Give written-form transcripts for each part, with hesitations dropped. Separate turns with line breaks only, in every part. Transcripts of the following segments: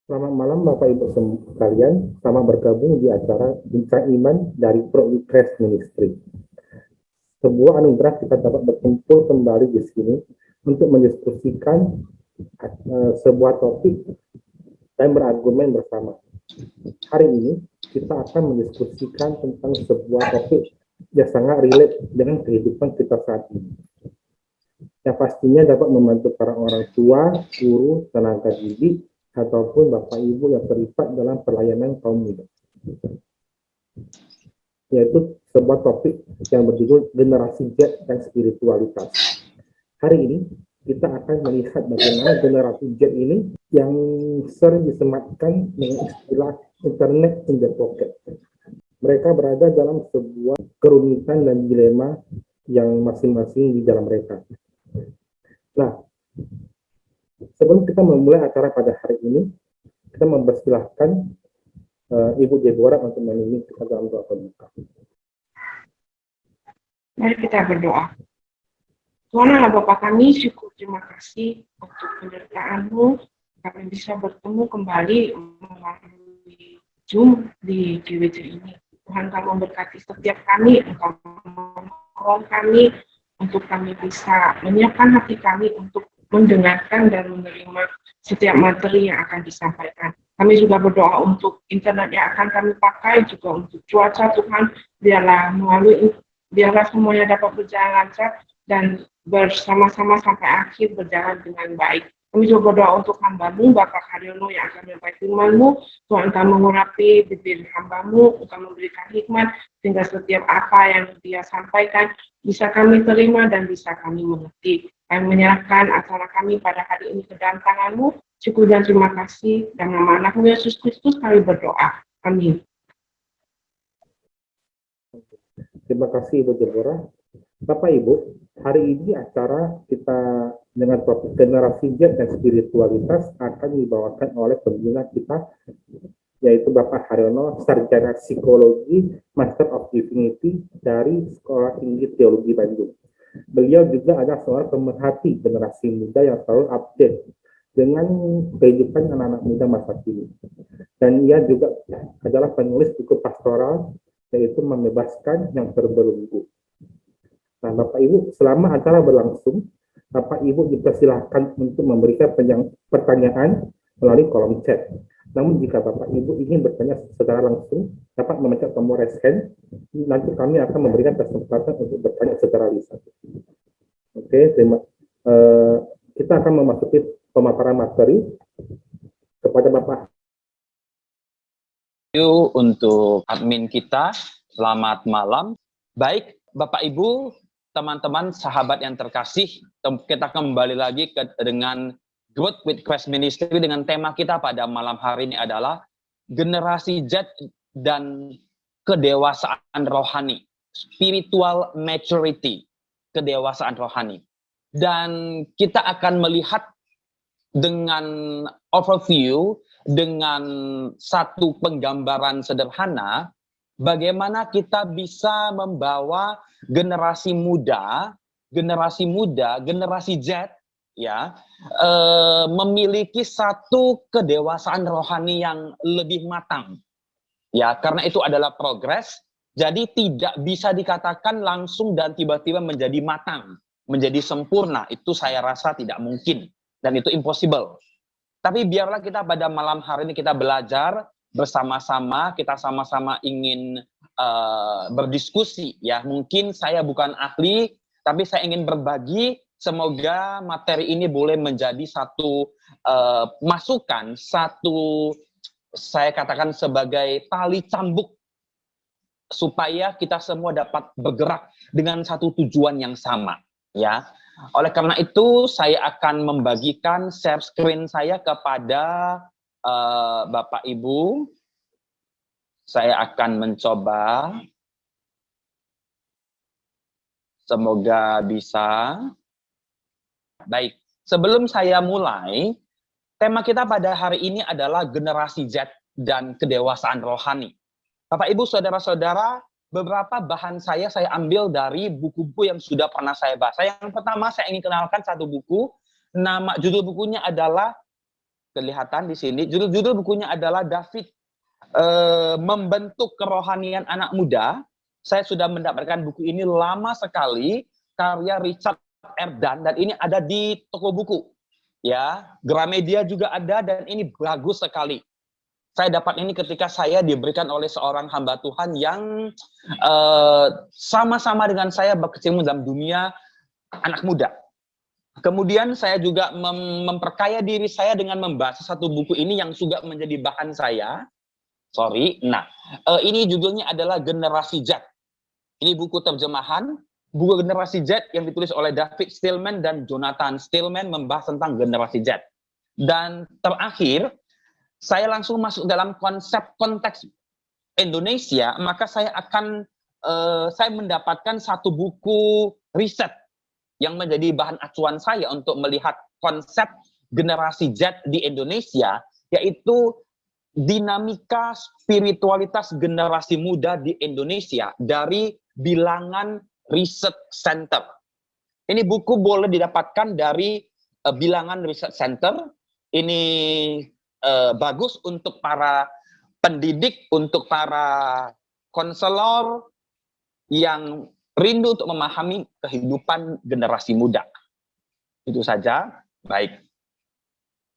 Selamat malam Bapak Ibu sekalian, selamat bergabung di acara Bincang Iman dari Progress Ministry. Sebuah anugerah kita dapat berkumpul kembali di sini untuk mendiskusikan sebuah topik dan berargumen bersama. Hari ini kita akan mendiskusikan tentang sebuah topik yang sangat relate dengan kehidupan kita saat ini. Yang pastinya dapat membantu para orang tua, guru, tenaga didik, ataupun Bapak Ibu yang terlibat dalam pelayanan kaum muda. Yaitu sebuah topik yang berjudul generasi Z dan spiritualitas. Hari ini kita akan melihat bagaimana generasi Z ini yang sering disematkan dengan istilah internet in the pocket. Mereka berada dalam sebuah kerumitan dan dilema yang masing-masing di dalam mereka. Nah, sebelum kita memulai acara pada hari ini, kita mempersilahkan Ibu Deborah untuk memimpin kita dalam doa pembuka.
Mari kita berdoa. Tuhan Allah Bapa kami, syukur terima kasih untuk penyertaan-Mu. Kami bisa bertemu kembali melalui Zoom di GWJ ini. Tuhan kami memberkati setiap kami, Engkau menolong kami, untuk kami bisa menyiapkan hati kami untuk mendengarkan dan menerima setiap materi yang akan disampaikan. Kami juga berdoa untuk internet yang akan kami pakai, juga untuk cuaca Tuhan, biarlah semuanya dapat berjalan lancar dan bersama-sama sampai akhir berjalan dengan baik. Kami juga berdoa untuk hamba-Mu, Bapak Haryono yang akan menyampaikan firman-Mu. Tuhan akan mengurapi bibir hamba-Mu, akan memberikan hikmat, sehingga setiap apa yang Dia sampaikan bisa kami terima dan bisa kami mengerti. Kami menyerahkan acara kami pada hari ini ke dalam tangan-Mu. Syukur dan terima kasih. Dan nama anak-Mu Yesus Kristus kami berdoa. Amin.
Terima kasih Ibu Deborah. Bapak Ibu, hari ini acara kita dengan topik generasi Z dan spiritualitas akan dibawakan oleh pembina kita, yaitu Bapak Haryono, Sarjana Psikologi, Master of Divinity dari Sekolah Tinggi Teologi Bandung. Beliau juga adalah seorang pemerhati generasi muda yang selalu update dengan kehidupan anak-anak muda masa kini. Dan ia juga adalah penulis buku pastoral, yaitu Membebaskan yang Terbelenggu. Nah, Bapak Ibu, selama acara berlangsung, Bapak Ibu dipersilahkan untuk memberikan pertanyaan melalui kolom chat. Namun jika Bapak Ibu ingin bertanya secara langsung, dapat memencet tombol raise hand. Nanti kami akan memberikan kesempatan untuk bertanya secara lisan. Oke, kita akan memasuki pemaparan materi kepada Bapak.
Untuk admin kita, selamat malam. Baik, Bapak Ibu, teman-teman, sahabat yang terkasih, kita kembali lagi dengan Growth with Christ Ministry dengan tema kita pada malam hari ini adalah generasi Z dan kedewasaan rohani, spiritual maturity, kedewasaan rohani. Dan kita akan melihat dengan overview, dengan satu penggambaran sederhana, bagaimana kita bisa membawa generasi muda, generasi Z, ya, memiliki satu kedewasaan rohani yang lebih matang, ya, karena itu adalah progres. Jadi tidak bisa dikatakan langsung dan tiba-tiba menjadi matang, menjadi sempurna. Itu saya rasa tidak mungkin dan itu impossible. Tapi biarlah kita pada malam hari ini kita belajar bersama-sama, kita sama-sama ingin berdiskusi, ya. Mungkin saya bukan ahli, tapi saya ingin berbagi. Semoga materi ini boleh menjadi satu masukan, satu saya katakan sebagai tali cambuk supaya kita semua dapat bergerak dengan satu tujuan yang sama, ya. Oleh karena itu, saya akan membagikan share screen saya kepada Bapak Ibu. Saya akan mencoba. Semoga bisa. Baik, sebelum saya mulai, tema kita pada hari ini adalah generasi Z dan kedewasaan rohani. Bapak Ibu, saudara-saudara, beberapa bahan saya ambil dari buku-buku yang sudah pernah saya baca. Yang pertama, saya ingin kenalkan satu buku. Nama judul bukunya adalah kelihatan di sini. Judul-judul bukunya adalah David Membentuk Kerohanian Anak Muda. Saya sudah mendapatkan buku ini lama sekali, karya Richard Erdan, dan ini ada di toko buku. Ya, Gramedia juga ada, dan ini bagus sekali. Saya dapat ini ketika saya diberikan oleh seorang hamba Tuhan yang sama-sama dengan saya berkecimpung dalam dunia anak muda. Kemudian saya juga memperkaya diri saya dengan membaca satu buku ini yang juga menjadi bahan saya. Ini judulnya adalah Generasi Z. Ini buku terjemahan, buku Generasi Z yang ditulis oleh David Stillman dan Jonathan Stillman membahas tentang Generasi Z. Dan terakhir, saya langsung masuk dalam konsep konteks Indonesia, maka saya mendapatkan satu buku riset yang menjadi bahan acuan saya untuk melihat konsep generasi Z di Indonesia, yaitu dinamika spiritualitas generasi muda di Indonesia dari Bilangan Research Center. Ini buku boleh didapatkan dari Bilangan Research Center. Ini bagus untuk para pendidik, untuk para konselor yang rindu untuk memahami kehidupan generasi muda. Itu saja. Baik.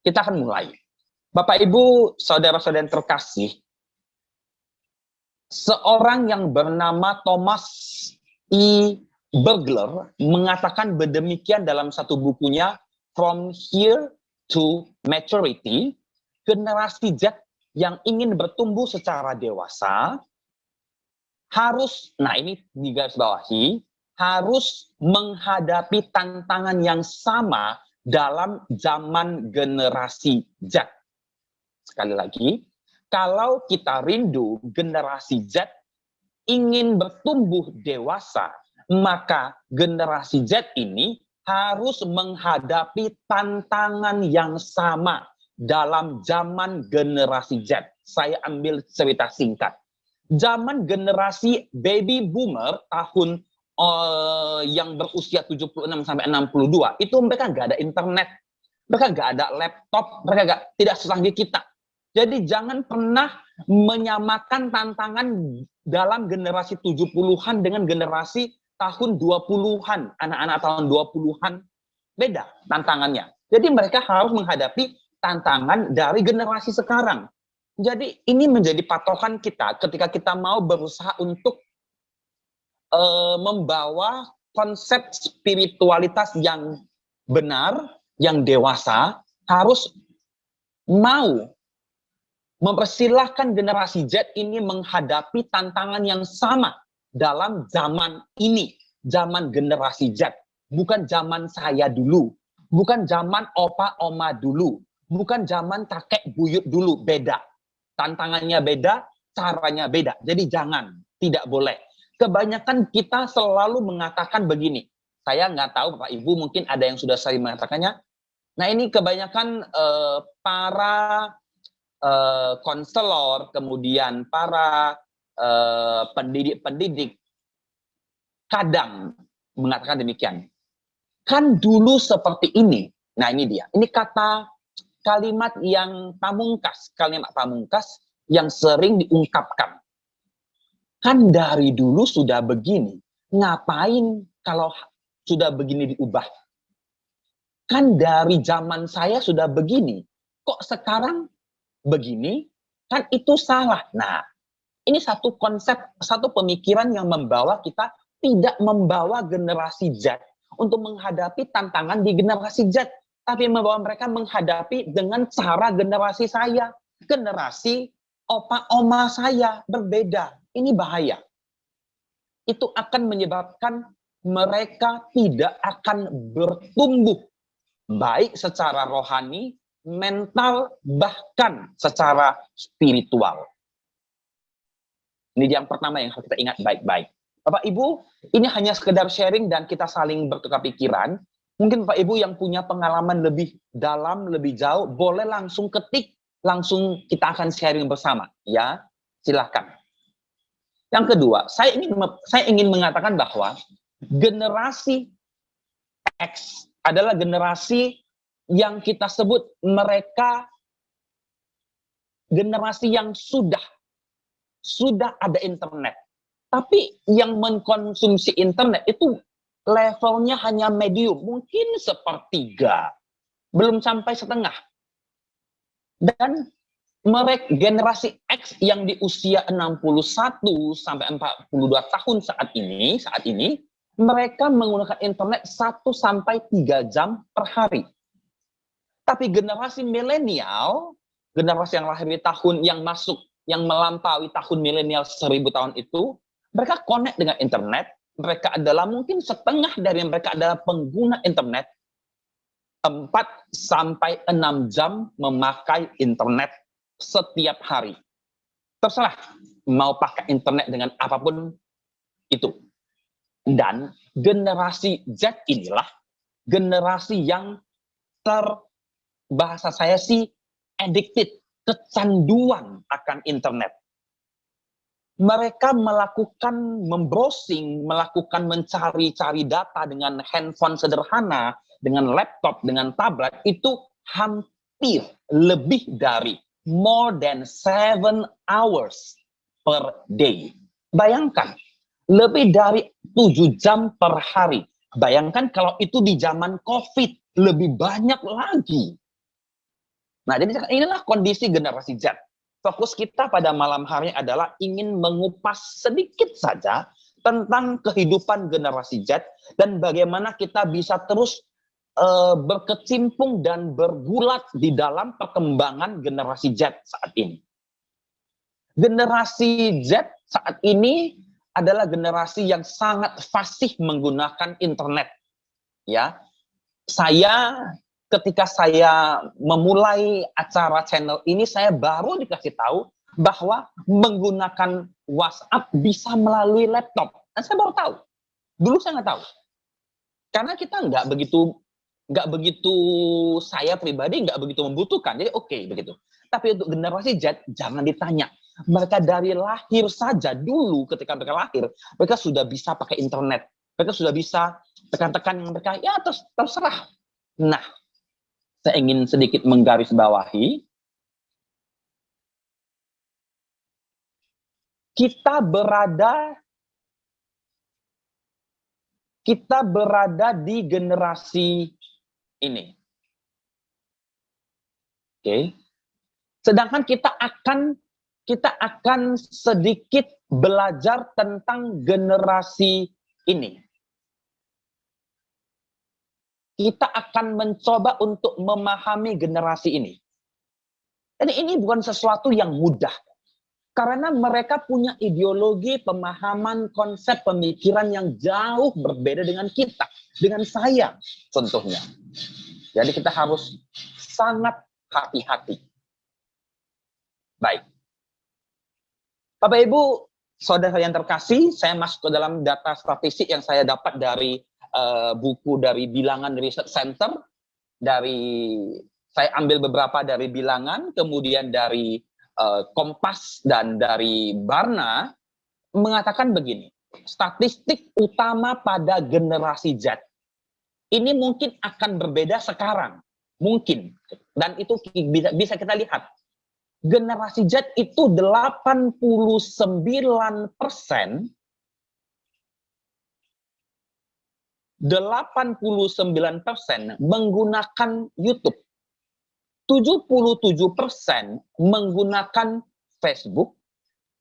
Kita akan mulai. Bapak, Ibu, saudara-saudara yang terkasih, seorang yang bernama Thomas E. Bergler mengatakan demikian dalam satu bukunya, From Here to Maturity, generasi Z yang ingin bertumbuh secara dewasa harus, ini digarisbawahi, harus menghadapi tantangan yang sama dalam zaman generasi Z. Sekali lagi, kalau kita rindu generasi Z ingin bertumbuh dewasa, maka generasi Z ini harus menghadapi tantangan yang sama dalam zaman generasi Z. Saya ambil cerita singkat. Zaman generasi baby boomer tahun yang berusia 76 sampai 62, itu mereka nggak ada internet, mereka nggak ada laptop, mereka tidak secanggih kita. Jadi jangan pernah menyamakan tantangan dalam generasi 70-an dengan generasi tahun 20-an, anak-anak tahun 20-an, beda tantangannya. Jadi mereka harus menghadapi tantangan dari generasi sekarang. Jadi ini menjadi patokan kita ketika kita mau berusaha untuk membawa konsep spiritualitas yang benar, yang dewasa, harus mau mempersilahkan generasi Z ini menghadapi tantangan yang sama dalam zaman ini, zaman generasi Z. Bukan zaman saya dulu, bukan zaman opa oma dulu, bukan zaman kakek buyut dulu, beda. Tantangannya beda, caranya beda. Jadi jangan, tidak boleh. Kebanyakan kita selalu mengatakan begini. Saya nggak tahu Bapak Ibu, mungkin ada yang sudah sering mengatakannya. Nah ini kebanyakan para konselor, kemudian para pendidik-pendidik kadang mengatakan demikian. Kan dulu seperti ini. Nah ini dia. Ini kalimat yang pamungkas, yang sering diungkapkan. Kan dari dulu sudah begini, ngapain kalau sudah begini diubah? Kan dari zaman saya sudah begini, kok sekarang begini? Kan itu salah. Nah, ini satu konsep, satu pemikiran yang membawa kita tidak membawa generasi Z untuk menghadapi tantangan di generasi Z, tapi membawa mereka menghadapi dengan cara generasi saya, generasi opa oma saya berbeda. Ini bahaya. Itu akan menyebabkan mereka tidak akan bertumbuh baik secara rohani, mental, bahkan secara spiritual. Ini yang pertama yang harus kita ingat baik-baik. Bapak Ibu, ini hanya sekedar sharing dan kita saling bertukar pikiran. Mungkin Bapak Ibu yang punya pengalaman lebih dalam, lebih jauh, boleh langsung ketik, langsung kita akan sharing bersama. Ya, silahkan. Yang kedua, saya ingin mengatakan bahwa generasi X adalah generasi yang kita sebut mereka generasi yang sudah ada internet. Tapi yang mengkonsumsi internet itu levelnya hanya medium, mungkin sepertiga, belum sampai setengah. Dan mereka generasi X yang di usia 61 sampai 42 tahun saat ini mereka menggunakan internet 1 sampai 3 jam per hari. Tapi generasi milenial, generasi yang lahir di tahun yang melampaui tahun milenial 1000 tahun itu, mereka connect dengan internet, mereka adalah mungkin setengah dari mereka adalah pengguna internet, 4 sampai 6 jam memakai internet setiap hari. Terserah mau pakai internet dengan apapun itu. Dan generasi Z inilah generasi yang bahasa saya sih addicted, kecanduan akan internet. Mereka melakukan membrowsing, melakukan mencari-cari data dengan handphone sederhana, dengan laptop, dengan tablet, itu hampir lebih dari more than 7 hours per day. Bayangkan, lebih dari 7 jam per hari. Bayangkan kalau itu di zaman COVID, lebih banyak lagi. Nah, jadi inilah kondisi generasi Z. Fokus kita pada malam hari adalah ingin mengupas sedikit saja tentang kehidupan generasi Z dan bagaimana kita bisa terus berkecimpung dan bergulat di dalam perkembangan generasi Z saat ini. Generasi Z saat ini adalah generasi yang sangat fasih menggunakan internet. Ya, ketika saya memulai acara channel ini, saya baru dikasih tahu bahwa menggunakan WhatsApp bisa melalui laptop. Dan saya baru tahu. Dulu saya nggak tahu. Karena kita nggak begitu, saya pribadi nggak begitu membutuhkan. Jadi oke, begitu. Tapi untuk generasi Z, jangan ditanya. Mereka dari lahir saja dulu, ketika mereka lahir, mereka sudah bisa pakai internet. Mereka sudah bisa tekan-tekan mereka, ya terserah. Nah, saya ingin sedikit menggarisbawahi, kita berada di generasi ini. Oke. Sedangkan kita akan sedikit belajar tentang generasi ini. Kita akan mencoba untuk memahami generasi ini. Dan ini bukan sesuatu yang mudah. Karena mereka punya ideologi, pemahaman, konsep, pemikiran yang jauh berbeda dengan kita. Dengan saya, contohnya. Jadi kita harus sangat hati-hati. Baik. Bapak Ibu, saudara yang terkasih, saya masuk ke dalam data statistik yang saya dapat dari buku dari Bilangan Research Center. Saya ambil beberapa dari Bilangan, kemudian dari Kompas dan dari Barna, mengatakan begini, statistik utama pada generasi Z ini mungkin akan berbeda sekarang, mungkin, dan itu bisa kita lihat. Generasi Z itu 89% menggunakan YouTube, 77% menggunakan Facebook,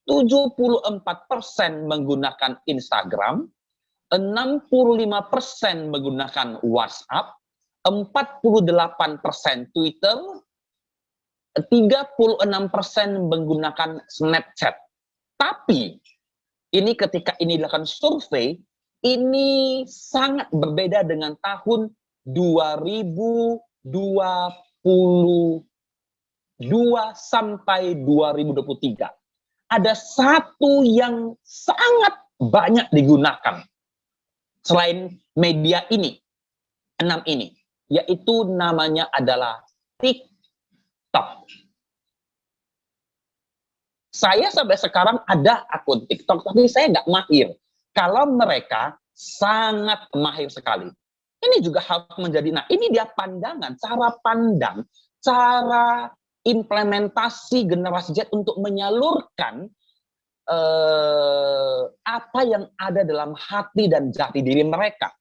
74% menggunakan Instagram, 65% menggunakan WhatsApp, 48% Twitter, 36% menggunakan Snapchat. Tapi ini ketika ini dilakukan survei, ini sangat berbeda dengan tahun 2022 sampai 2023. Ada satu yang sangat banyak digunakan selain media ini, 6 ini, yaitu namanya adalah TikTok. Saya sampai sekarang ada akun TikTok, tapi saya nggak mahir. Kalau mereka sangat mahir sekali. Ini juga harus menjadi, nah ini dia pandangan, cara pandang, cara implementasi generasi Z untuk menyalurkan apa yang ada dalam hati dan jati diri mereka.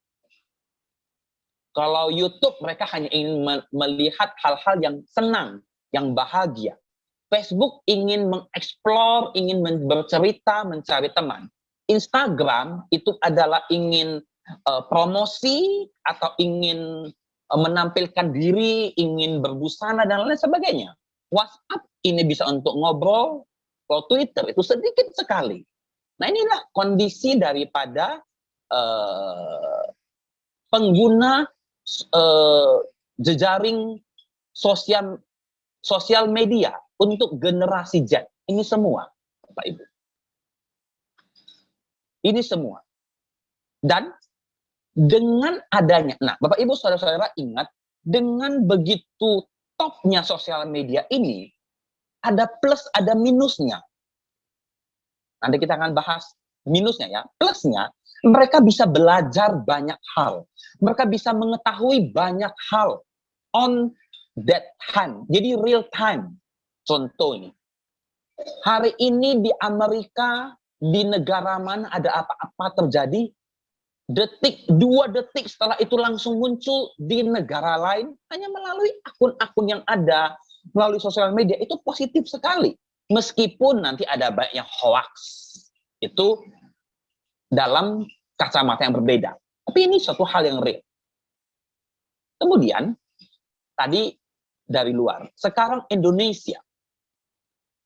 Kalau YouTube, mereka hanya ingin melihat hal-hal yang senang, yang bahagia. Facebook ingin mengeksplor, ingin bercerita, mencari teman. Instagram itu adalah ingin promosi atau ingin menampilkan diri, ingin berbusana, dan lain sebagainya. WhatsApp ini bisa untuk ngobrol, kalau Twitter itu sedikit sekali. Nah, inilah kondisi daripada pengguna jejaring sosial media untuk generasi Z. Ini semua, Bapak Ibu. Ini semua. Dan dengan adanya, nah Bapak Ibu saudara-saudara ingat, dengan begitu topnya sosial media ini, ada plus, ada minusnya. Nanti kita akan bahas minusnya ya. Plusnya, mereka bisa belajar banyak hal. Mereka bisa mengetahui banyak hal on that time. Jadi real time. Contoh ini. Hari ini di Amerika, di negara mana ada apa-apa terjadi, 2 detik setelah itu langsung muncul di negara lain, hanya melalui akun-akun yang ada, melalui sosial media, itu positif sekali. Meskipun nanti ada banyak hoax. Itu dalam kacamata yang berbeda. Tapi ini suatu hal yang real. Kemudian, tadi dari luar. Sekarang Indonesia.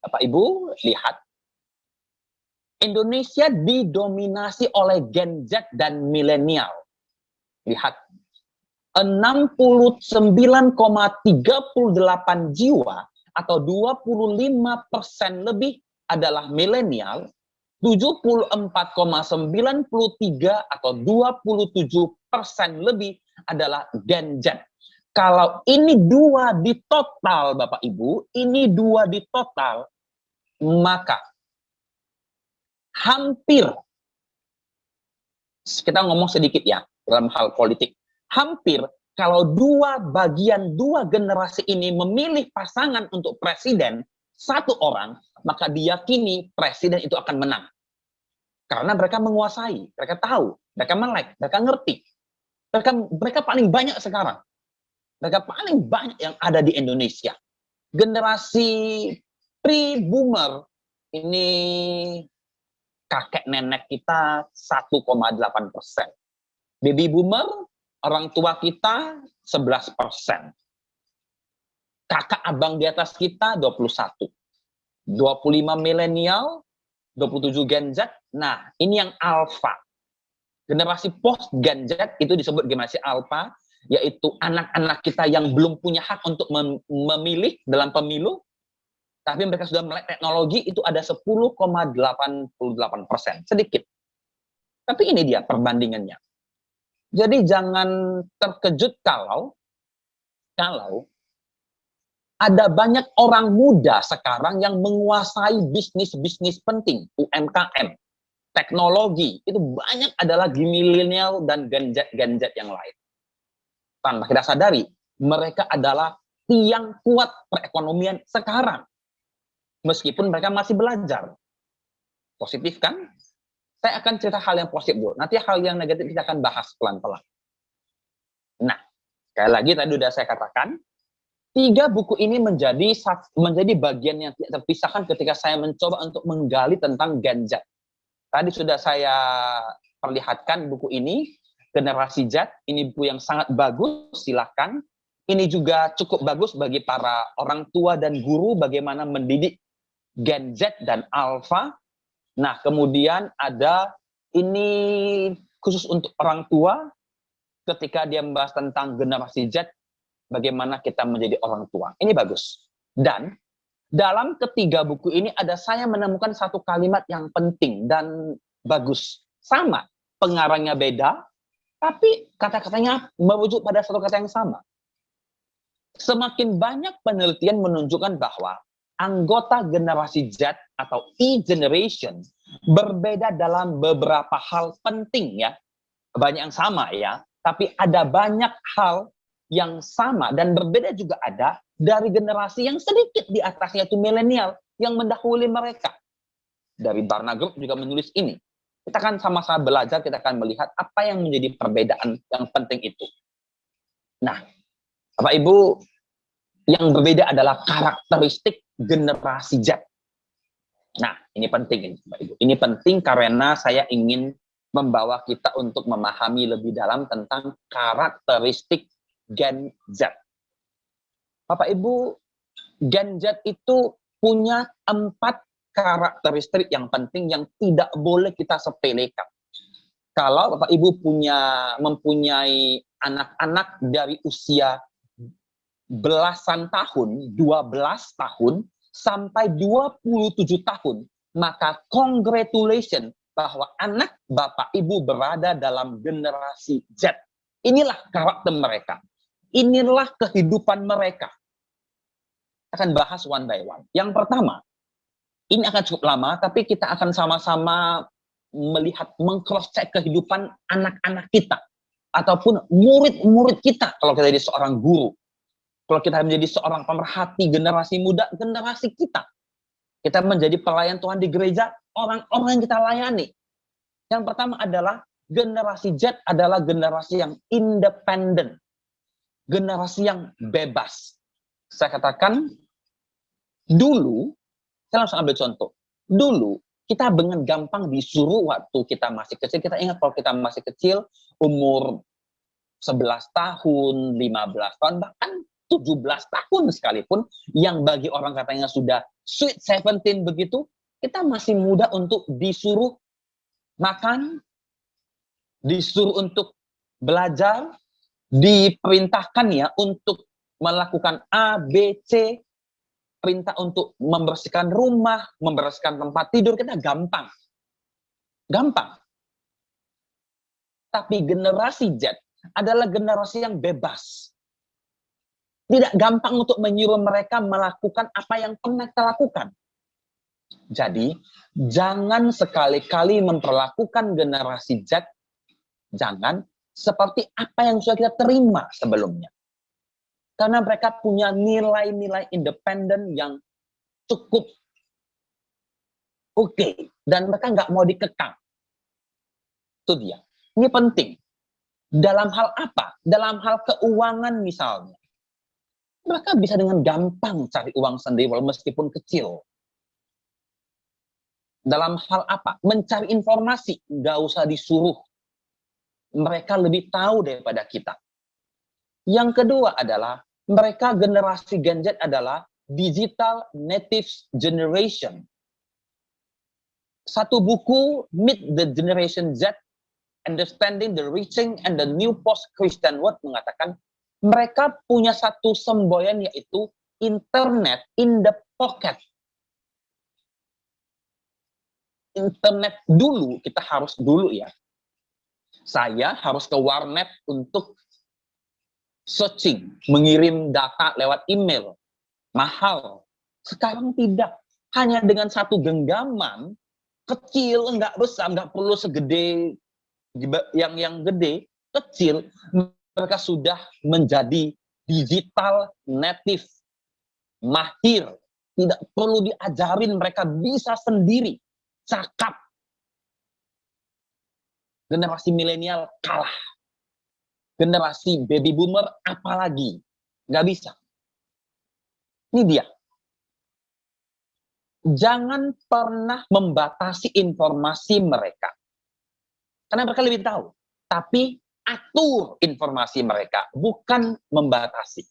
Bapak Ibu, lihat. Indonesia didominasi oleh Gen Z dan milenial. Lihat. 69,38 jiwa atau 25% lebih adalah milenial, 74,93 atau 27% lebih adalah Gen Z. Kalau ini 2 di total, Bapak Ibu, ini 2 di total, maka hampir, kita ngomong sedikit ya, dalam hal politik, hampir kalau 2 generasi ini memilih pasangan untuk presiden, 1 orang, maka diyakini presiden itu akan menang. Karena mereka menguasai, mereka tahu, mereka melek, mereka ngerti. Mereka paling banyak sekarang. Mereka paling banyak yang ada di Indonesia. Generasi pre-boomer, ini kakek nenek kita 1,8%. Baby boomer, orang tua kita 11%. Kakak abang di atas kita 21. 25 milenial, 27 Gen Z. Nah, ini yang alpha. Generasi post Gen Z itu disebut generasi alpha, yaitu anak-anak kita yang belum punya hak untuk memilih dalam pemilu, tapi mereka sudah melek teknologi, itu ada 10,88%. Sedikit. Tapi ini dia perbandingannya. Jadi jangan terkejut kalau ada banyak orang muda sekarang yang menguasai bisnis-bisnis penting, UMKM, teknologi, itu banyak adalah di milenial dan Gen Z yang lain. Tanpa kita sadari, mereka adalah tiang kuat perekonomian sekarang. Meskipun mereka masih belajar. Positif kan? Saya akan cerita hal yang positif dulu. Nanti hal yang negatif kita akan bahas pelan-pelan. Nah, sekali lagi tadi sudah saya katakan, 3 buku ini menjadi bagian yang tidak terpisahkan ketika saya mencoba untuk menggali tentang Gen Z. Tadi sudah saya perlihatkan buku ini, Generasi Z, ini buku yang sangat bagus, silahkan. Ini juga cukup bagus bagi para orang tua dan guru bagaimana mendidik Gen Z dan Alpha. Nah, kemudian ada ini khusus untuk orang tua, ketika dia membahas tentang generasi Z, bagaimana kita menjadi orang tua. Ini bagus. Dan dalam ketiga buku ini saya menemukan satu kalimat yang penting dan bagus. Sama, pengarangnya beda, tapi kata-katanya merujuk pada satu kata yang sama. Semakin banyak penelitian menunjukkan bahwa anggota generasi Z atau E-generation berbeda dalam beberapa hal penting ya. Banyak yang sama ya, tapi ada banyak hal yang sama dan berbeda juga ada dari generasi yang sedikit di atasnya, yaitu milenial, yang mendahului mereka. Dari Barna Group juga menulis ini. Kita akan sama-sama belajar, kita akan melihat apa yang menjadi perbedaan yang penting itu. Nah, Bapak Ibu, yang berbeda adalah karakteristik generasi Z. Nah, ini penting, Bapak Ibu. Ini penting karena saya ingin membawa kita untuk memahami lebih dalam tentang karakteristik Gen Z. Bapak Ibu, Gen Z itu punya 4 karakteristik yang penting yang tidak boleh kita sepelekan. Kalau Bapak Ibu mempunyai anak-anak dari usia belasan tahun, 12 tahun, sampai 27 tahun, maka congratulations bahwa anak Bapak Ibu berada dalam generasi Z. Inilah karakter mereka. Inilah kehidupan mereka. Akan bahas one by one. Yang pertama, ini akan cukup lama, tapi kita akan sama-sama melihat, meng-cross-check kehidupan anak-anak kita. Ataupun murid-murid kita, kalau kita jadi seorang guru. Kalau kita menjadi seorang pemerhati generasi muda, generasi kita. Kita menjadi pelayan Tuhan di gereja, orang-orang yang kita layani. Yang pertama adalah, generasi Z adalah generasi yang independen. Generasi yang bebas. Saya katakan, dulu, saya langsung ambil contoh. Dulu, kita dengan gampang disuruh waktu kita masih kecil. Kita ingat kalau kita masih kecil, umur 11 tahun, 15 tahun, bahkan 17 tahun sekalipun, yang bagi orang katanya sudah sweet 17 begitu, kita masih muda untuk disuruh makan, disuruh untuk belajar, diperintahkan ya untuk melakukan A, B, C, perintah untuk membersihkan rumah, membersihkan tempat tidur, kita gampang. Gampang. Tapi generasi Z adalah generasi yang bebas. Tidak gampang untuk menyuruh mereka melakukan apa yang pernah kita lakukan. Jadi, jangan sekali-kali memperlakukan generasi Z, jangan seperti apa yang sudah kita terima sebelumnya. Karena mereka punya nilai-nilai independen yang cukup oke. Dan mereka nggak mau dikekang. Itu dia. Ini penting. Dalam hal apa? Dalam hal keuangan misalnya. Mereka bisa dengan gampang cari uang sendiri meskipun kecil. Dalam hal apa? Mencari informasi. Nggak usah disuruh. Mereka lebih tahu daripada kita. Yang kedua adalah, mereka generasi Gen Z adalah digital native generation. Satu buku, Meet the Generation Z, Understanding the Reaching and the New Post-Christian World mengatakan, mereka punya satu semboyan yaitu internet in the pocket. Internet dulu, kita harus dulu ya. Saya harus ke warnet untuk searching, mengirim data lewat email. Mahal. Sekarang tidak. Hanya dengan satu genggaman, kecil, nggak besar, nggak perlu segede yang gede, kecil, mereka sudah menjadi digital native, mahir. Tidak perlu diajarin, mereka bisa sendiri, cakap. Generasi milenial kalah. Generasi baby boomer apalagi, nggak bisa. Ini dia. Jangan pernah membatasi informasi mereka. Karena mereka lebih tahu. Tapi atur informasi mereka, bukan membatasi.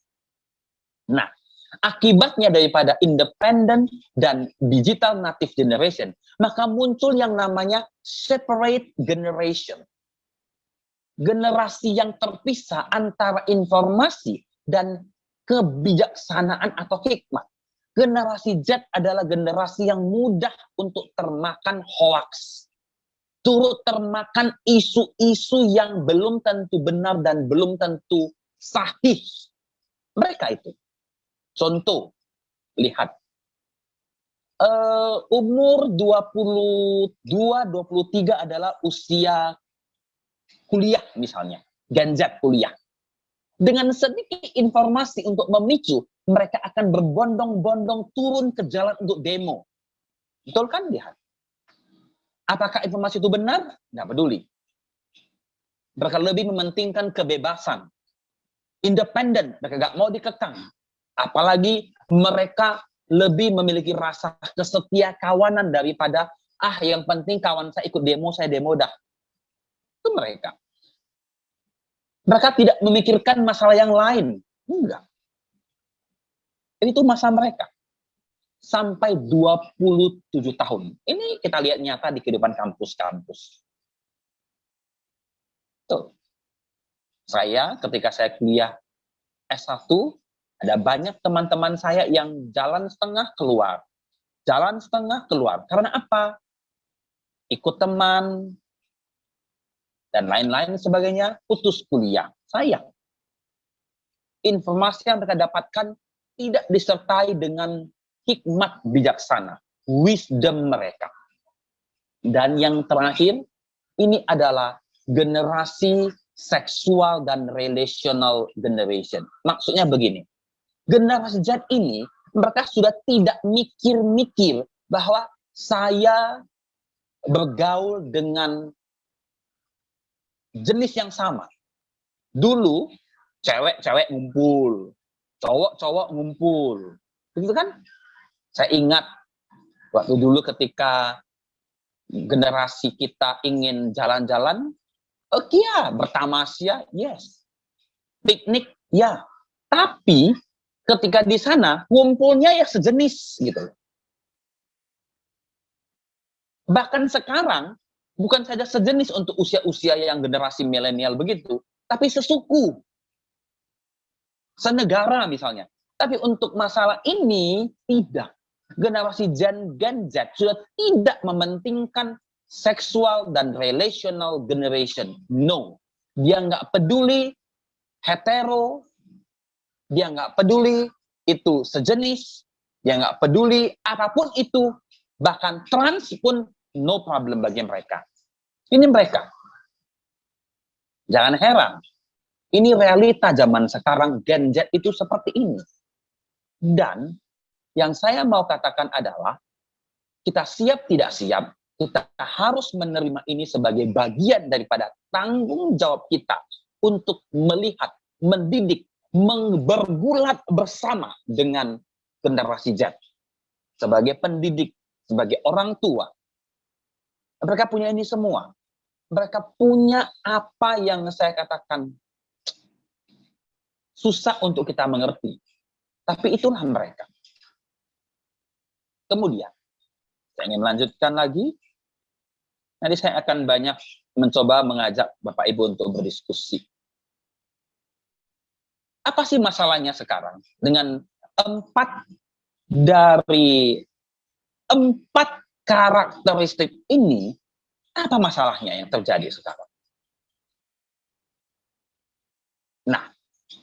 Nah, akibatnya daripada independent dan digital native generation, maka muncul yang namanya separate generation. Generasi yang terpisah antara informasi dan kebijaksanaan atau hikmah. Generasi Z adalah generasi yang mudah untuk termakan hoax. Turut termakan isu-isu yang belum tentu benar dan belum tentu sahih. Mereka itu. Contoh, lihat. Umur 22-23 adalah usia kuliah misalnya. Gen Z kuliah. Dengan sedikit informasi untuk memicu, mereka akan berbondong-bondong turun ke jalan untuk demo. Betul kan, lihat? Apakah informasi itu benar? Nggak peduli. Mereka lebih mementingkan kebebasan. Independen, mereka nggak mau dikekang. Apalagi mereka lebih memiliki rasa kesetia kawanan daripada, yang penting kawan saya ikut demo, saya demo dah. Itu mereka. Mereka tidak memikirkan masalah yang lain. Enggak. Itu masa mereka. Sampai 27 tahun. Ini kita lihat nyata di kehidupan kampus-kampus. Tuh. Saya ketika saya kuliah S1, ada banyak teman-teman saya yang jalan setengah keluar. Jalan setengah keluar. Karena apa? Ikut teman, dan lain-lain sebagainya, putus kuliah. Sayang. Informasi yang mereka dapatkan tidak disertai dengan hikmat bijaksana, wisdom mereka. Dan yang terakhir, ini adalah generasi seksual dan relational generation. Maksudnya begini, generasi Z ini, mereka sudah tidak mikir-mikir bahwa saya bergaul dengan jenis yang sama. Dulu, cewek-cewek ngumpul, cowok-cowok ngumpul. Begitu kan? Saya ingat, waktu dulu ketika generasi kita ingin jalan-jalan, ya, bertamasya, yes. Piknik, ya. Tapi, ketika di sana, ngumpulnya ya sejenis, gitu. Bahkan sekarang, bukan saja sejenis untuk usia-usia yang generasi milenial begitu, tapi sesuku. Senegara misalnya. Tapi untuk masalah ini, tidak. Generasi Gen Z sudah tidak mementingkan seksual dan relational generation. No. Dia nggak peduli hetero, dia nggak peduli itu sejenis, dia nggak peduli apapun itu, bahkan trans pun no problem bagi mereka. Ini mereka. Jangan heran. Ini realita zaman sekarang, Gen Z itu seperti ini. Dan yang saya mau katakan adalah, kita siap tidak siap, kita harus menerima ini sebagai bagian daripada tanggung jawab kita untuk melihat, mendidik, bergulat bersama dengan generasi Z. Sebagai pendidik, sebagai orang tua. Mereka punya ini semua. Mereka punya apa yang saya katakan susah untuk kita mengerti. Tapi itulah mereka. Kemudian, saya ingin melanjutkan lagi. Nanti saya akan banyak mencoba mengajak Bapak Ibu untuk berdiskusi. Apa sih masalahnya sekarang? Dengan 4 karakteristik ini, apa masalahnya yang terjadi sekarang? Nah,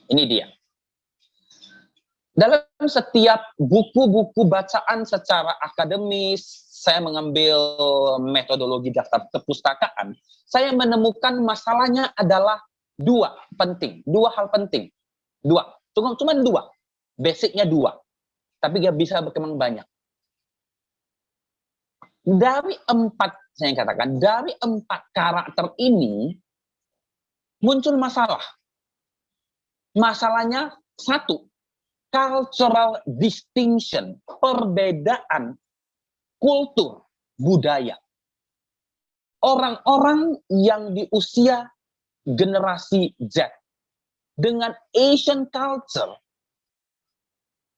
ini dia. Dalam setiap buku-buku bacaan secara akademis, saya mengambil metodologi daftar perpustakaan, saya menemukan masalahnya adalah dua hal penting. Cuma dua. Basicnya 2. Tapi dia bisa berkembang banyak. Dari 4, saya katakan, dari 4 karakter ini, muncul masalah. Masalahnya 1, cultural distinction, perbedaan kultur, budaya. Orang-orang yang di usia generasi Z dengan Asian culture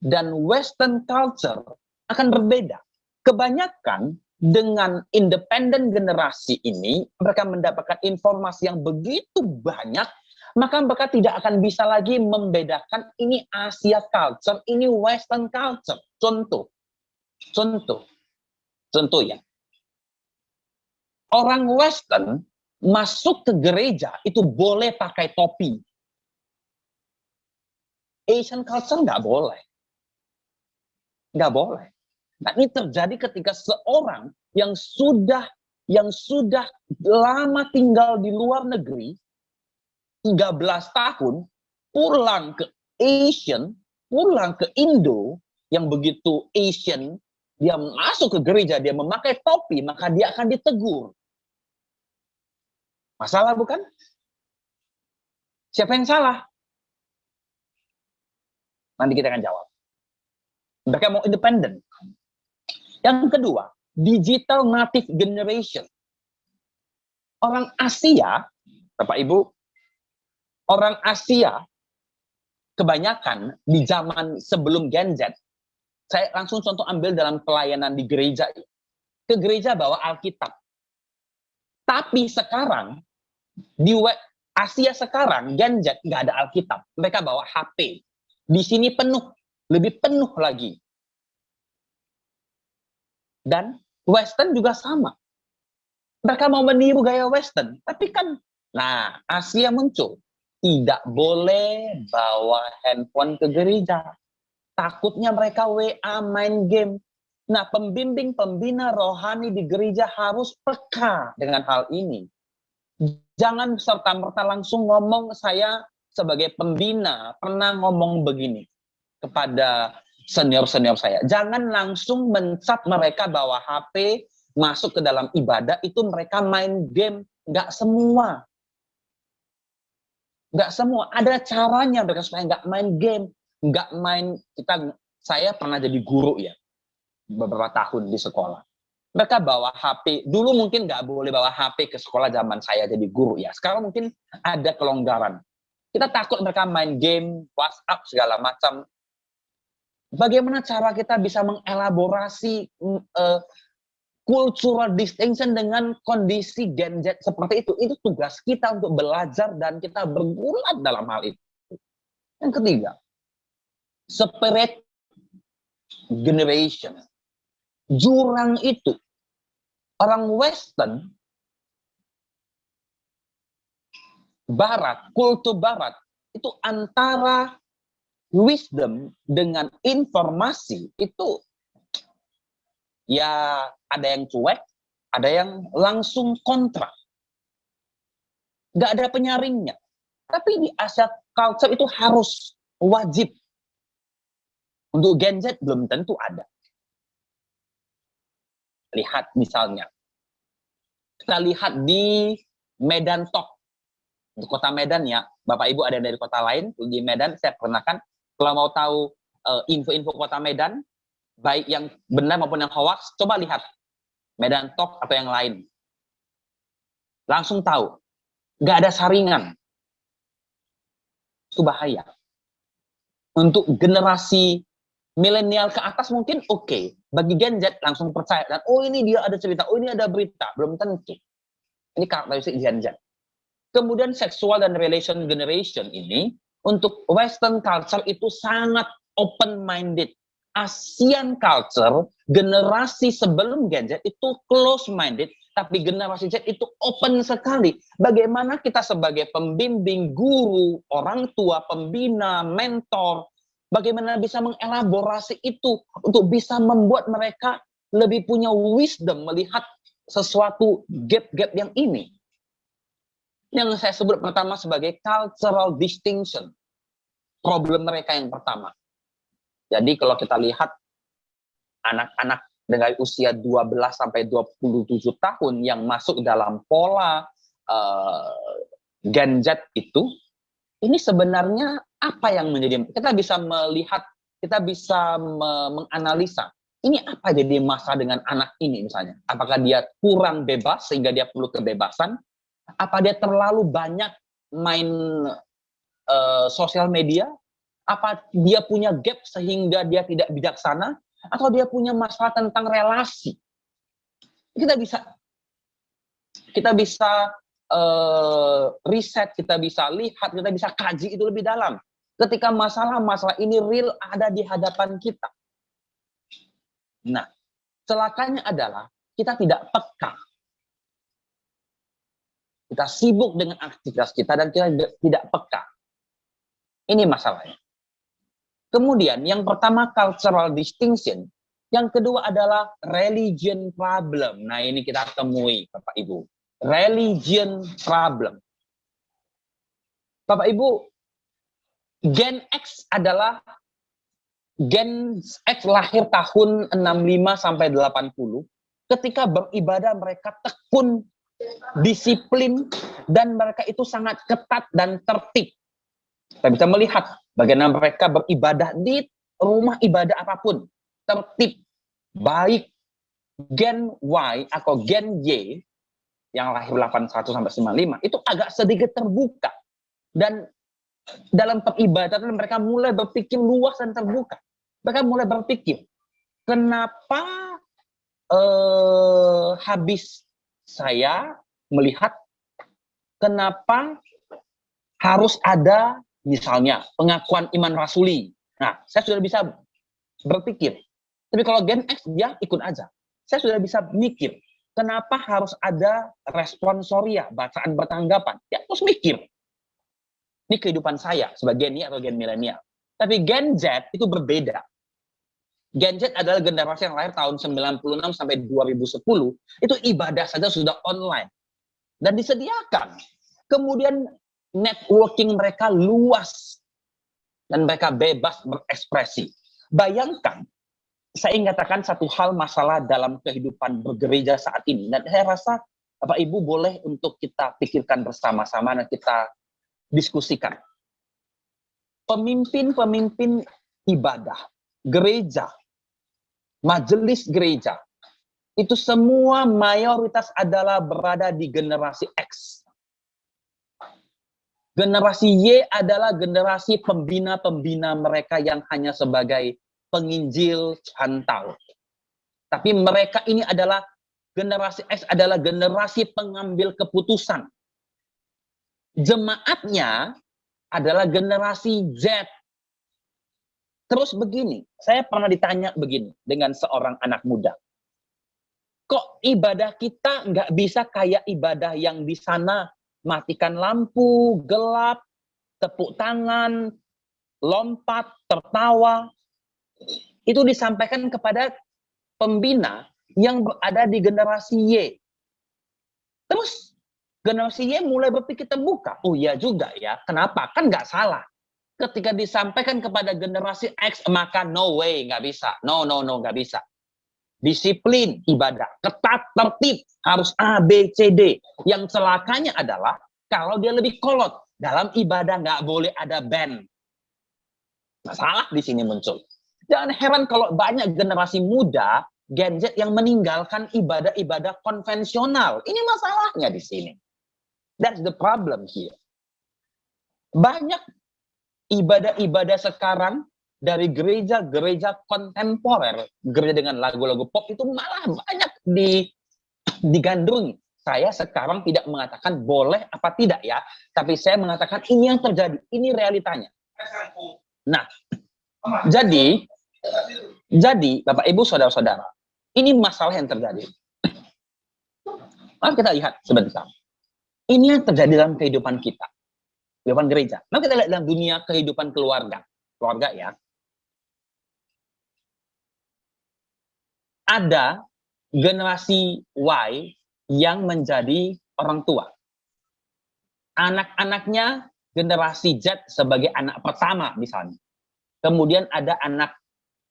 dan Western culture akan berbeda. Kebanyakan dengan independen generasi ini, mereka mendapatkan informasi yang begitu banyak, maka mereka tidak akan bisa lagi membedakan ini Asia culture, ini Western culture. Contoh ya. Orang Western masuk ke gereja itu boleh pakai topi. Asian culture nggak boleh. Nggak boleh. Nah, ini terjadi ketika seorang yang sudah lama tinggal di luar negeri, 13 tahun, pulang ke Asian, pulang ke Indo, yang begitu Asian, dia masuk ke gereja, dia memakai topi, maka dia akan ditegur. Masalah bukan? Siapa yang salah? Nanti kita akan jawab. Mereka mau independen. Yang kedua, digital native generation. Orang Asia, Bapak Ibu, orang Asia kebanyakan di zaman sebelum Gen Z, saya langsung contoh ambil dalam pelayanan di gereja. Ke gereja bawa Alkitab. Tapi sekarang, di Asia sekarang, Gen Z nggak ada Alkitab. Mereka bawa HP. Di sini penuh, lebih penuh lagi. Dan Western juga sama. Mereka mau meniru gaya Western. Tapi kan, nah, Asia muncul. Tidak boleh bawa handphone ke gereja. Takutnya mereka WA main game. Nah, pembimbing pembina rohani di gereja harus peka dengan hal ini. Jangan serta-merta langsung ngomong, saya sebagai pembina pernah ngomong begini kepada senior-senior saya. Jangan langsung mencap mereka bawa HP, masuk ke dalam ibadah, itu mereka main game. Nggak semua. Nggak semua. Ada caranya mereka supaya nggak main game. Nggak main, saya pernah jadi guru ya, beberapa tahun di sekolah. Mereka bawa HP, dulu mungkin nggak boleh bawa HP ke sekolah zaman saya jadi guru ya. Sekarang mungkin ada kelonggaran. Kita takut mereka main game, WhatsApp, segala macam. Bagaimana cara kita bisa mengelaborasi cultural distinction dengan kondisi Gen Z seperti itu? Itu tugas kita untuk belajar dan kita bergulat dalam hal itu. Yang ketiga, separate generation. Jurang itu, orang Western, Barat, kultur Barat, itu antara wisdom dengan informasi itu ya ada yang cuek, ada yang langsung kontra. Nggak ada penyaringnya. Tapi di Asia culture itu harus wajib. Untuk Gen Z belum tentu ada. Lihat misalnya. Kita lihat di Medan Talk. Untuk kota Medan ya, Bapak Ibu ada dari kota lain, di Medan saya pernah kan, kalau mau tahu info-info kota Medan, baik yang benar maupun yang hoax, coba lihat Medan Talk atau yang lain. Langsung tahu. Nggak ada saringan. Itu bahaya. Untuk generasi milenial ke atas mungkin oke. Bagi Gen Z langsung percaya. Dan oh ini dia ada cerita, oh ini ada berita. Belum tentu. Ini karakteristik Gen Z. Kemudian seksual dan relation generation ini, untuk Western culture itu sangat open-minded. Asian culture, generasi sebelum Gen Z itu close-minded, tapi generasi Z itu open sekali. Bagaimana kita sebagai pembimbing, guru, orang tua, pembina, mentor, bagaimana bisa mengelaborasi itu untuk bisa membuat mereka lebih punya wisdom melihat sesuatu gap-gap yang ini. Yang saya sebut pertama sebagai cultural distinction. Problem mereka yang pertama. Jadi kalau kita lihat anak-anak dengan usia 12 sampai 27 tahun yang masuk dalam pola Gen Z itu, ini sebenarnya apa yang menjadi, kita bisa melihat, kita bisa menganalisa, ini apa jadi masalah dengan anak ini misalnya. Apakah dia kurang bebas sehingga dia perlu kebebasan? Apa dia terlalu banyak main sosial media? Apa dia punya gap sehingga dia tidak bijaksana? Atau dia punya masalah tentang relasi? Kita bisa riset, kita bisa lihat, kita bisa kaji itu lebih dalam. Ketika masalah-masalah ini real ada di hadapan kita. Nah, celakanya adalah kita tidak peka. Kita sibuk dengan aktivitas kita dan kita tidak peka. Ini masalahnya. Kemudian yang pertama cultural distinction. Yang kedua adalah religion problem. Nah ini kita temui Bapak Ibu. Religion problem. Bapak Ibu, Gen X adalah Gen X lahir tahun 65 sampai 80. Ketika beribadah mereka tekun, disiplin, dan mereka itu sangat ketat dan tertib. Kita bisa melihat bagaimana mereka beribadah di rumah ibadah apapun. Tertib, baik. Gen Y atau Gen Y yang lahir 81 sampai 95 itu agak sedikit terbuka. Dan dalam peribadatan mereka mulai berpikir luas dan terbuka. Mereka mulai berpikir, kenapa habis saya melihat kenapa harus ada misalnya pengakuan iman rasuli. Nah, saya sudah bisa berpikir. Tapi kalau Gen X dia ikut aja. Saya sudah bisa mikir, kenapa harus ada responsoria, bacaan bertanggapan? Ya harus mikir. Ini kehidupan saya sebagai Gen Y atau Gen milenial. Tapi Gen Z itu berbeda. Gen Z adalah generasi yang lahir tahun 96 sampai 2010. Itu ibadah saja sudah online. Dan disediakan. Kemudian networking mereka luas. Dan mereka bebas berekspresi. Bayangkan, saya ingin katakan satu hal masalah dalam kehidupan bergereja saat ini. Dan saya rasa Bapak Ibu boleh untuk kita pikirkan bersama-sama dan kita diskusikan. Pemimpin-pemimpin ibadah, gereja, majelis gereja, itu semua mayoritas adalah berada di generasi X. Generasi Y adalah generasi pembina-pembina mereka yang hanya sebagai penginjil cantau. Tapi mereka ini adalah generasi X adalah generasi pengambil keputusan. Jemaatnya adalah generasi Z. Terus begini, saya pernah ditanya begini dengan seorang anak muda. Kok ibadah kita nggak bisa kayak ibadah yang di sana, matikan lampu, gelap, tepuk tangan, lompat, tertawa. Itu disampaikan kepada pembina yang berada di generasi Y. Terus generasi Y mulai berpikir terbuka. Oh iya juga ya, kenapa? Kan nggak salah. Ketika disampaikan kepada generasi X, maka no way, nggak bisa. No, nggak bisa. Disiplin ibadah, ketat, tertib, harus A, B, C, D. Yang celakanya adalah kalau dia lebih kolot. Dalam ibadah nggak boleh ada band. Masalah di sini muncul. Jangan heran kalau banyak generasi muda, Gen Z yang meninggalkan ibadah-ibadah konvensional. Ini masalahnya di sini. That's the problem here. Banyak ibadah-ibadah sekarang dari gereja-gereja kontemporer, gereja dengan lagu-lagu pop itu malah banyak digandrungi. Saya sekarang tidak mengatakan boleh apa tidak ya, tapi saya mengatakan ini yang terjadi, ini realitanya. Nah, jadi Bapak Ibu saudara-saudara, ini masalah yang terjadi. Mari kita lihat sebentar. Ini yang terjadi dalam kehidupan kita, kehidupan gereja. Mari kita lihat dalam dunia kehidupan keluarga ya. Ada generasi Y yang menjadi orang tua. Anak-anaknya generasi Z sebagai anak pertama misalnya. Kemudian ada anak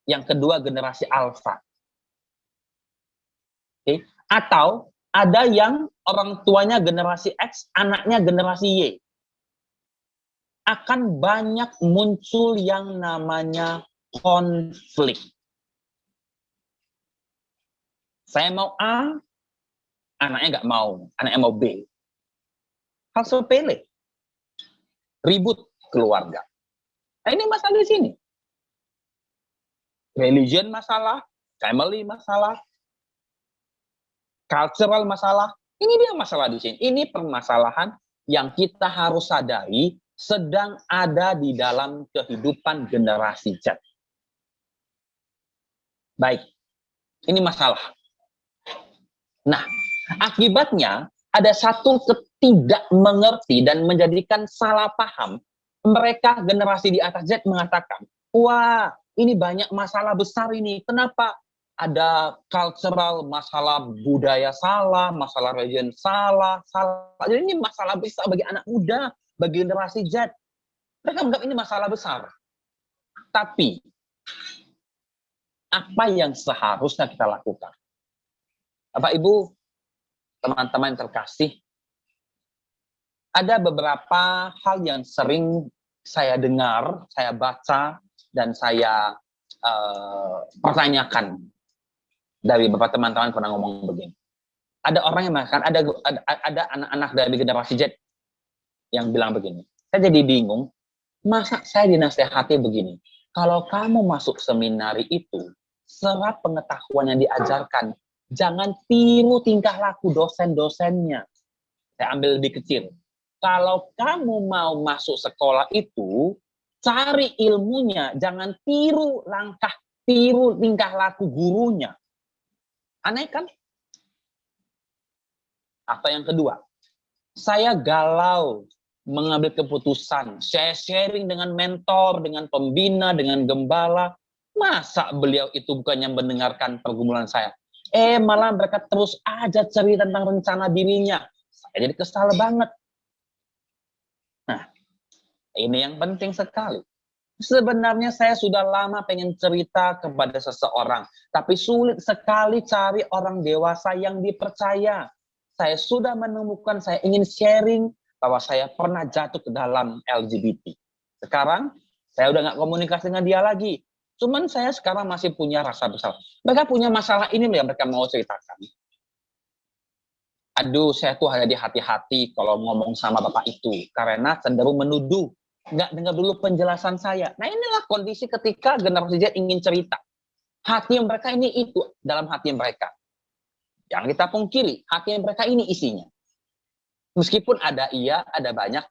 yang kedua generasi Alpha. Okay. Atau ada yang orang tuanya generasi X, anaknya generasi Y. Akan banyak muncul yang namanya konflik. Saya mau A, anaknya nggak mau, anaknya mau B. Hal sepele. Ribut keluarga. Nah, ini masalah di sini. Religion masalah, family masalah, cultural masalah. Ini dia masalah di sini. Ini permasalahan yang kita harus sadari sedang ada di dalam kehidupan generasi Z. Baik, ini masalah. Nah, akibatnya ada satu ketidakmengerti dan menjadikan salah paham. Mereka generasi di atas Z mengatakan, wah, ini banyak masalah besar ini. Kenapa? Ada cultural, masalah budaya salah, masalah religion salah. Jadi ini masalah besar bagi anak muda, bagi generasi Z. Mereka menganggap ini masalah besar. Tapi, apa yang seharusnya kita lakukan? Bapak Ibu, teman-teman yang terkasih, ada beberapa hal yang sering saya dengar, saya baca, dan saya pertanyakan dari beberapa teman-teman pernah ngomong begini. Ada orang yang mengatakan, ada anak-anak dari generasi Z yang bilang begini, saya jadi bingung, masa saya dinasehati begini, kalau kamu masuk seminari itu, serap pengetahuan yang diajarkan, jangan tiru tingkah laku dosen-dosennya. Saya ambil lebih kecil. Kalau kamu mau masuk sekolah itu, cari ilmunya, jangan tiru tingkah laku gurunya. Aneh kan? Atau yang kedua, saya galau mengambil keputusan, saya sharing dengan mentor, dengan pembina, dengan gembala, masa beliau itu bukannya mendengarkan pergumulan saya? Malah mereka terus aja cerita tentang rencana dirinya. Saya jadi kesal banget. Nah, ini yang penting sekali. Sebenarnya saya sudah lama pengen cerita kepada seseorang, tapi sulit sekali cari orang dewasa yang dipercaya. Saya sudah menemukan, saya ingin sharing bahwa saya pernah jatuh ke dalam LGBT. Sekarang, saya udah nggak komunikasi dengan dia lagi. Cuman saya sekarang masih punya rasa bersalah. Mereka punya masalah ini yang mereka mau ceritakan. Aduh, saya tuh hanya hati-hati kalau ngomong sama bapak itu, karena cenderung menuduh. Nggak dengar dulu penjelasan saya. Nah, inilah kondisi ketika generasi Z ingin cerita. Hati mereka ini itu dalam hati mereka. Yang kita pungkiri, hati mereka ini isinya. Meskipun ada iya, ada banyak,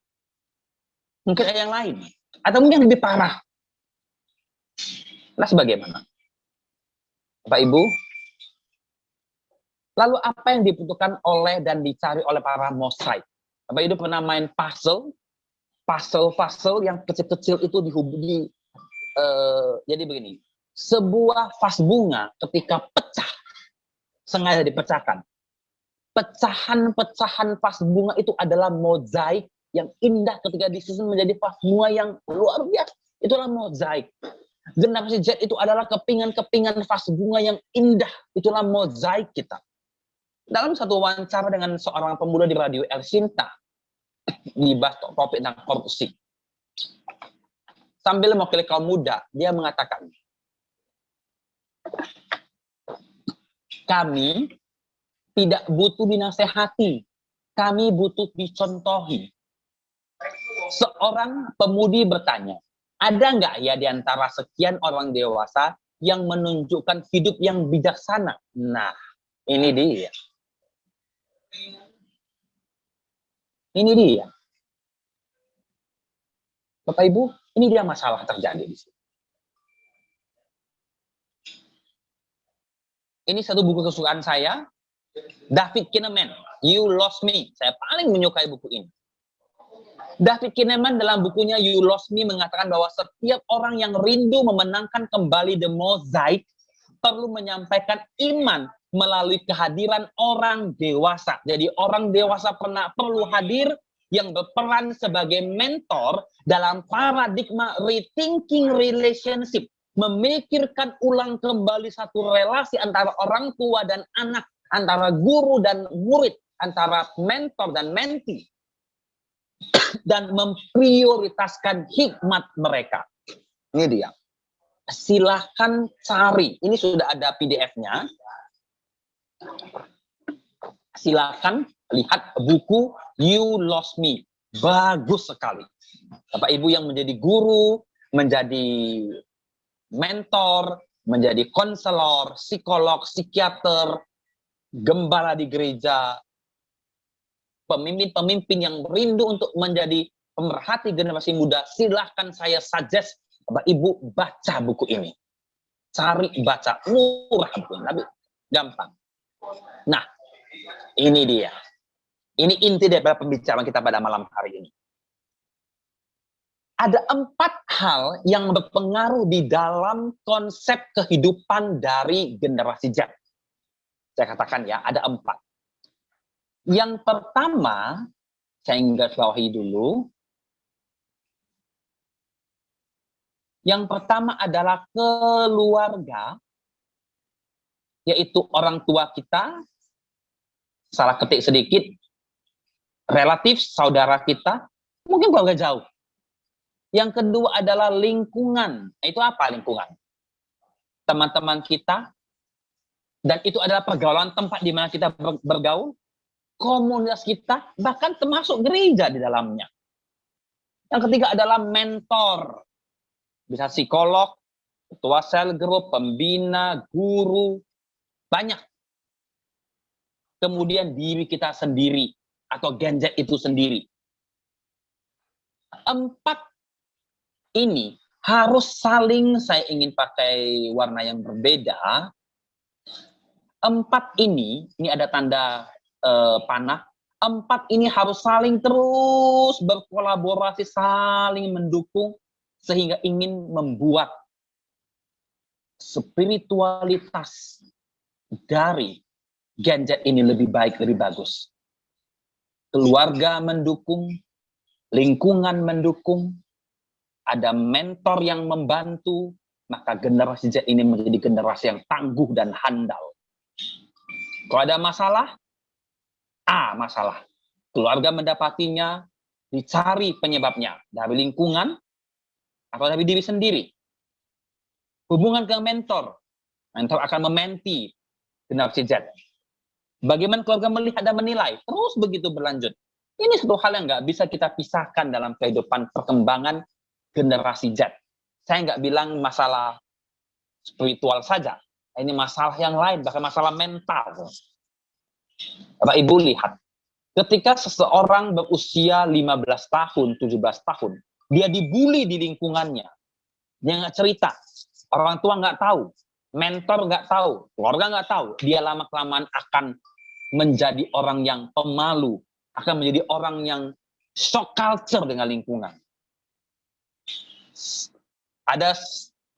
mungkin ada yang lain. Atau mungkin lebih parah. Nah, sebagaimana? Bapak Ibu, lalu apa yang dibutuhkan oleh dan dicari oleh para mosaik? Bapak Ibu pernah main puzzle yang kecil-kecil itu dihubungi. Jadi begini, sebuah vas bunga ketika pecah, sengaja dipecahkan. Pecahan-pecahan vas bunga itu adalah mozaik yang indah ketika disusun menjadi vas bunga yang luar biasa. Itulah mozaik. Generasi Z itu adalah kepingan-kepingan vas bunga yang indah. Itulah mozaik kita. Dalam satu wawancara dengan seorang pemuda di radio El Sinta, dibahas topik tentang korupsi. Sambil mewakili kaum muda, dia mengatakan, kami tidak butuh dinasehati, kami butuh dicontohi. Seorang pemudi bertanya, ada nggak ya di antara sekian orang dewasa yang menunjukkan hidup yang bijaksana? Nah, ini dia. Ini dia. Bapak Ibu, ini dia masalah terjadi di sini. Ini satu buku kesukaan saya, David Kinnaman, You Lost Me. Saya paling menyukai buku ini. David Kinnaman dalam bukunya You Lost Me mengatakan bahwa setiap orang yang rindu memenangkan kembali the mosaic perlu menyampaikan iman melalui kehadiran orang dewasa. Jadi orang dewasa perlu hadir yang berperan sebagai mentor dalam paradigma rethinking relationship. Memikirkan ulang kembali satu relasi antara orang tua dan anak, antara guru dan murid, antara mentor dan mentee, dan memprioritaskan hikmat mereka. Ini dia. Silahkan cari. Ini sudah ada PDF-nya. Silahkan lihat buku You Lost Me. Bagus sekali. Bapak Ibu yang menjadi guru, menjadi mentor, menjadi konselor, psikolog, psikiater, gembala di gereja, pemimpin-pemimpin yang rindu untuk menjadi pemerhati generasi muda, silahkan saya suggest Bapak Ibu baca buku ini. Cari baca, murah buku ini, tapi gampang. Nah, ini dia. Ini inti dari pembicaraan kita pada malam hari ini. Ada 4 hal yang berpengaruh di dalam konsep kehidupan dari generasi Z. Saya katakan ya, ada 4. Yang pertama, saya ingin garis bawahi dulu, Yang pertama adalah keluarga, yaitu orang tua kita, salah ketik sedikit, relatif, saudara kita, mungkin keluarga jauh. Yang kedua adalah lingkungan. Itu apa lingkungan? Teman-teman kita, dan itu adalah pergaulan tempat di mana kita bergaul, komunitas kita, bahkan termasuk gereja di dalamnya. Yang ketiga adalah mentor. Bisa psikolog, ketua sel grup, pembina, guru, banyak. Kemudian diri kita sendiri, atau Gen Z itu sendiri. 4 ini harus saling, saya ingin pakai warna yang berbeda. 4 ini ada tanda panah. 4 ini harus saling terus berkolaborasi, saling mendukung, sehingga ingin membuat spiritualitas dari Gen Z ini lebih baik, lebih bagus. Keluarga mendukung, lingkungan mendukung, ada mentor yang membantu, maka generasi Z ini menjadi generasi yang tangguh dan handal. Kalau ada masalah, masalah. Keluarga mendapatinya, dicari penyebabnya dari lingkungan atau dari diri sendiri. Hubungan ke mentor, mentor akan mementi generasi Z. Bagaimana keluarga melihat dan menilai, terus begitu berlanjut. Ini satu hal yang nggak bisa kita pisahkan dalam kehidupan perkembangan generasi Z. Saya nggak bilang masalah spiritual saja, ini masalah yang lain, bahkan masalah mental. Bapak Ibu lihat, ketika seseorang berusia 15 tahun, 17 tahun, dia dibully di lingkungannya, dia nggak cerita, orang tua nggak tahu, mentor nggak tahu, keluarga nggak tahu, dia lama-kelamaan akan menjadi orang yang pemalu, akan menjadi orang yang shock culture dengan lingkungan. Ada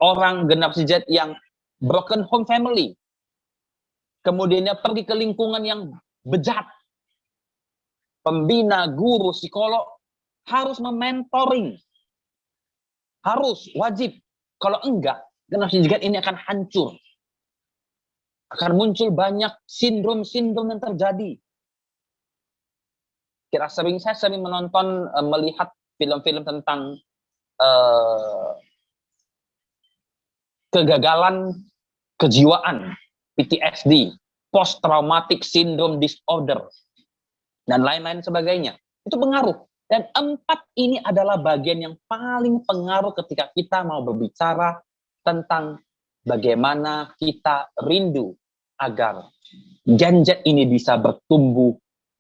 orang generasi Z yang broken home family, kemudian dia pergi ke lingkungan yang bejat. Pembina, guru, psikolog harus mementoring, harus, wajib. Kalau enggak, generasi Z ini akan hancur. Akan muncul banyak sindrom-sindrom yang terjadi. Saya sering menonton, melihat film-film tentang kegagalan kejiwaan, PTSD, post traumatic syndrome disorder, dan lain-lain sebagainya. Itu pengaruh. Dan 4 ini adalah bagian yang paling pengaruh ketika kita mau berbicara tentang bagaimana kita rindu agar Gen Z ini bisa bertumbuh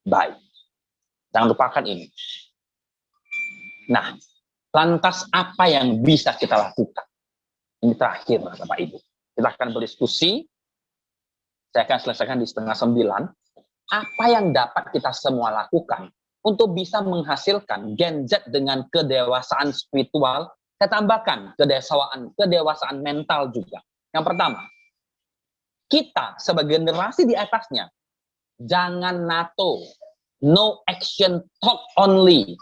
baik. Jangan lupakan ini. Nah, lantas apa yang bisa kita lakukan? Ini terakhir, Bapak Ibu. Kita akan berdiskusi. Saya akan selesaikan di 8:30. Apa yang dapat kita semua lakukan untuk bisa menghasilkan Gen Z dengan kedewasaan spiritual? Saya tambahkan kedewasaan mental juga. Yang pertama, kita sebagai generasi di atasnya, jangan NATO, no action, talk only.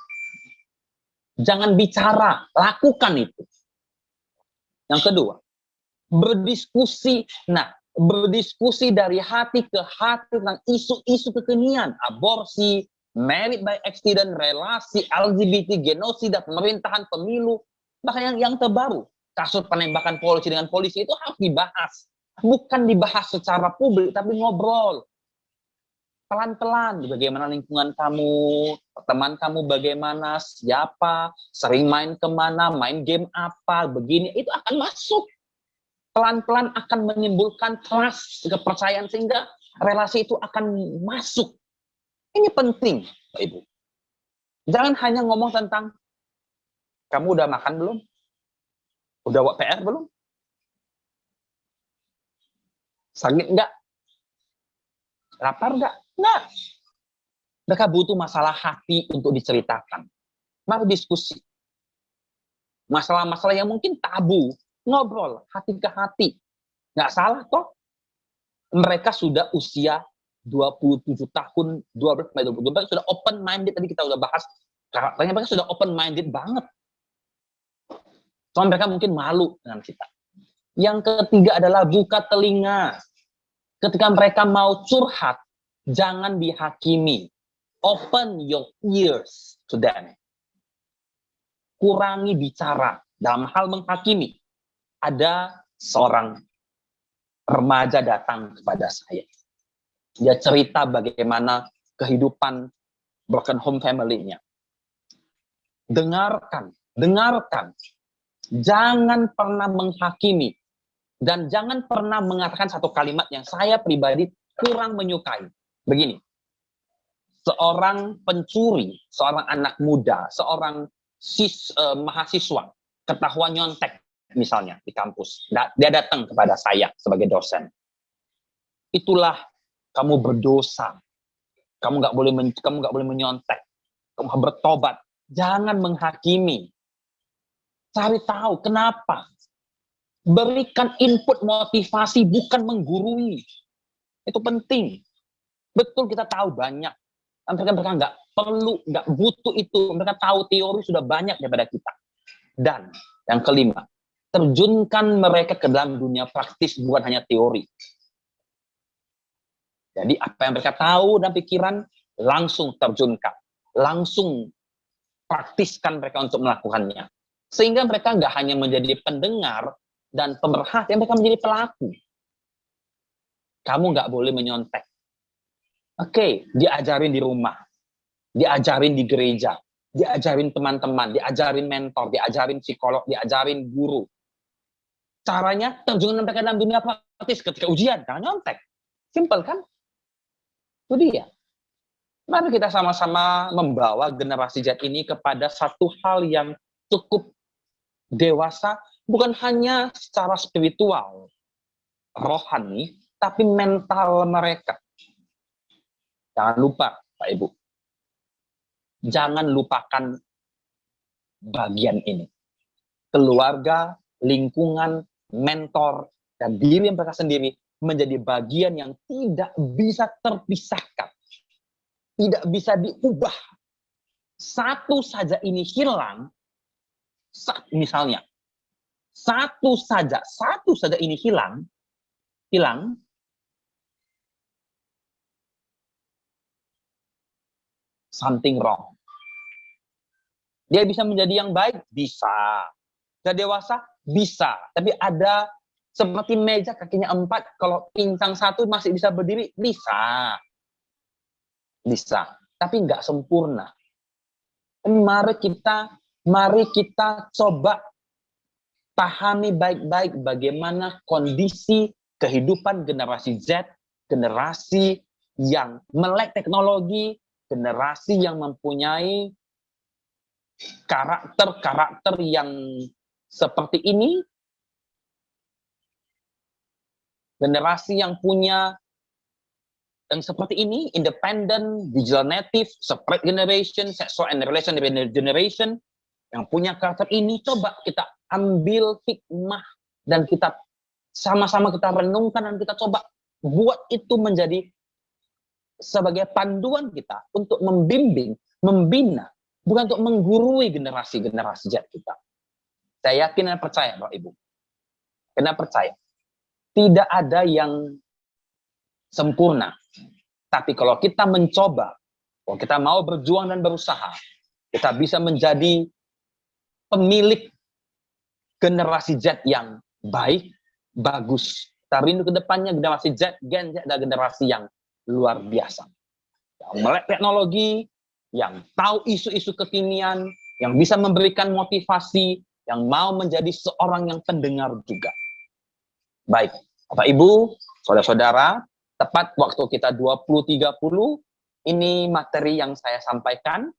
Jangan bicara, lakukan itu. Yang kedua, berdiskusi. Nah, berdiskusi dari hati ke hati tentang isu-isu kekinian, aborsi, married by accident, relasi, LGBT, genosida, pemerintahan, pemilu, bahkan yang terbaru, kasus penembakan polisi dengan polisi itu harus dibahas. Bukan dibahas secara publik, tapi ngobrol. Pelan-pelan, bagaimana lingkungan kamu, teman kamu bagaimana, siapa, sering main kemana, main game apa, begini, itu akan masuk. Pelan-pelan akan menimbulkan trust, kepercayaan, sehingga relasi itu akan masuk. Ini penting, Pak Ibu. Jangan hanya ngomong tentang, kamu udah makan belum? Udah buat PR belum? Sakit enggak? Lapar enggak? Enggak. Mereka butuh masalah hati untuk diceritakan. Mari diskusi. Masalah-masalah yang mungkin tabu, ngobrol hati ke hati. Nggak salah toh. Mereka sudah usia 27 tahun, 12 sudah open minded, tadi kita udah bahas karakternya, mereka sudah open minded banget. Soalnya mereka mungkin malu dengan kita. Yang ketiga adalah buka telinga. Ketika mereka mau curhat, jangan dihakimi. Open your ears to them. Kurangi bicara dalam hal menghakimi. Ada seorang remaja datang kepada saya. Dia cerita bagaimana kehidupan broken home family-nya. Dengarkan. Jangan pernah menghakimi. Dan jangan pernah mengatakan satu kalimat yang saya pribadi kurang menyukai. Begini, seorang pencuri, seorang anak muda, seorang mahasiswa, ketahuan nyontek misalnya di kampus. Dia datang kepada saya sebagai dosen. Itulah kamu berdosa. Kamu nggak boleh menyontek. Kamu harus bertobat. Jangan menghakimi. Cari tahu kenapa. Berikan input motivasi, bukan menggurui. Itu penting. Betul kita tahu banyak. Mereka nggak perlu, nggak butuh itu. Mereka tahu teori sudah banyak daripada kita. Dan yang kelima, terjunkan mereka ke dalam dunia praktis, bukan hanya teori. Jadi apa yang mereka tahu dan pikiran, langsung terjunkan. Langsung praktiskan mereka untuk melakukannya. Sehingga mereka nggak hanya menjadi pendengar dan pemerhati, mereka menjadi pelaku. Kamu nggak boleh menyontek. Oke, diajarin di rumah, diajarin di gereja, diajarin teman-teman, diajarin mentor, diajarin psikolog, diajarin guru. Caranya terjun mereka dalam dunia praktis ketika ujian, jangan nyontek. Simple kan? Itu dia. Mari kita sama-sama membawa generasi Z ini kepada satu hal yang cukup dewasa, bukan hanya secara spiritual, rohani, tapi mental mereka. Jangan lupa, Pak Ibu. Jangan lupakan bagian ini. Keluarga, lingkungan, mentor, dan diri mereka sendiri menjadi bagian yang tidak bisa terpisahkan. Tidak bisa diubah. Satu saja ini hilang, misalnya, satu saja ini hilang, something wrong. Dia bisa menjadi yang baik? Bisa. Dia dewasa? Bisa. Tapi ada seperti meja kakinya 4, kalau pincang 1 masih bisa berdiri? Bisa. Bisa. Tapi nggak sempurna. Mari kita coba pahami baik-baik bagaimana kondisi kehidupan generasi Z, generasi yang melek teknologi, generasi yang mempunyai karakter yang seperti ini, generasi yang punya yang seperti ini, independent, digital native, spread generation, sexual and relation generation, yang punya karakter ini, coba kita ambil hikmah dan kita sama-sama kita renungkan dan kita coba buat itu menjadi sebagai panduan kita untuk membimbing, membina, bukan untuk menggurui generasi-generasi Z kita. Saya yakin dan percaya, Bapak Ibu. Karena percaya, tidak ada yang sempurna. Tapi kalau kita mencoba, kalau kita mau berjuang dan berusaha, kita bisa menjadi pemilik generasi Z yang baik, bagus. Kita rindu ke depannya generasi Z, Gen Z adalah generasi yang luar biasa. Yang melek teknologi, yang tahu isu-isu kekinian, yang bisa memberikan motivasi, yang mau menjadi seorang yang pendengar juga. Baik, Bapak Ibu, saudara-saudara, tepat waktu kita 20.30, ini materi yang saya sampaikan.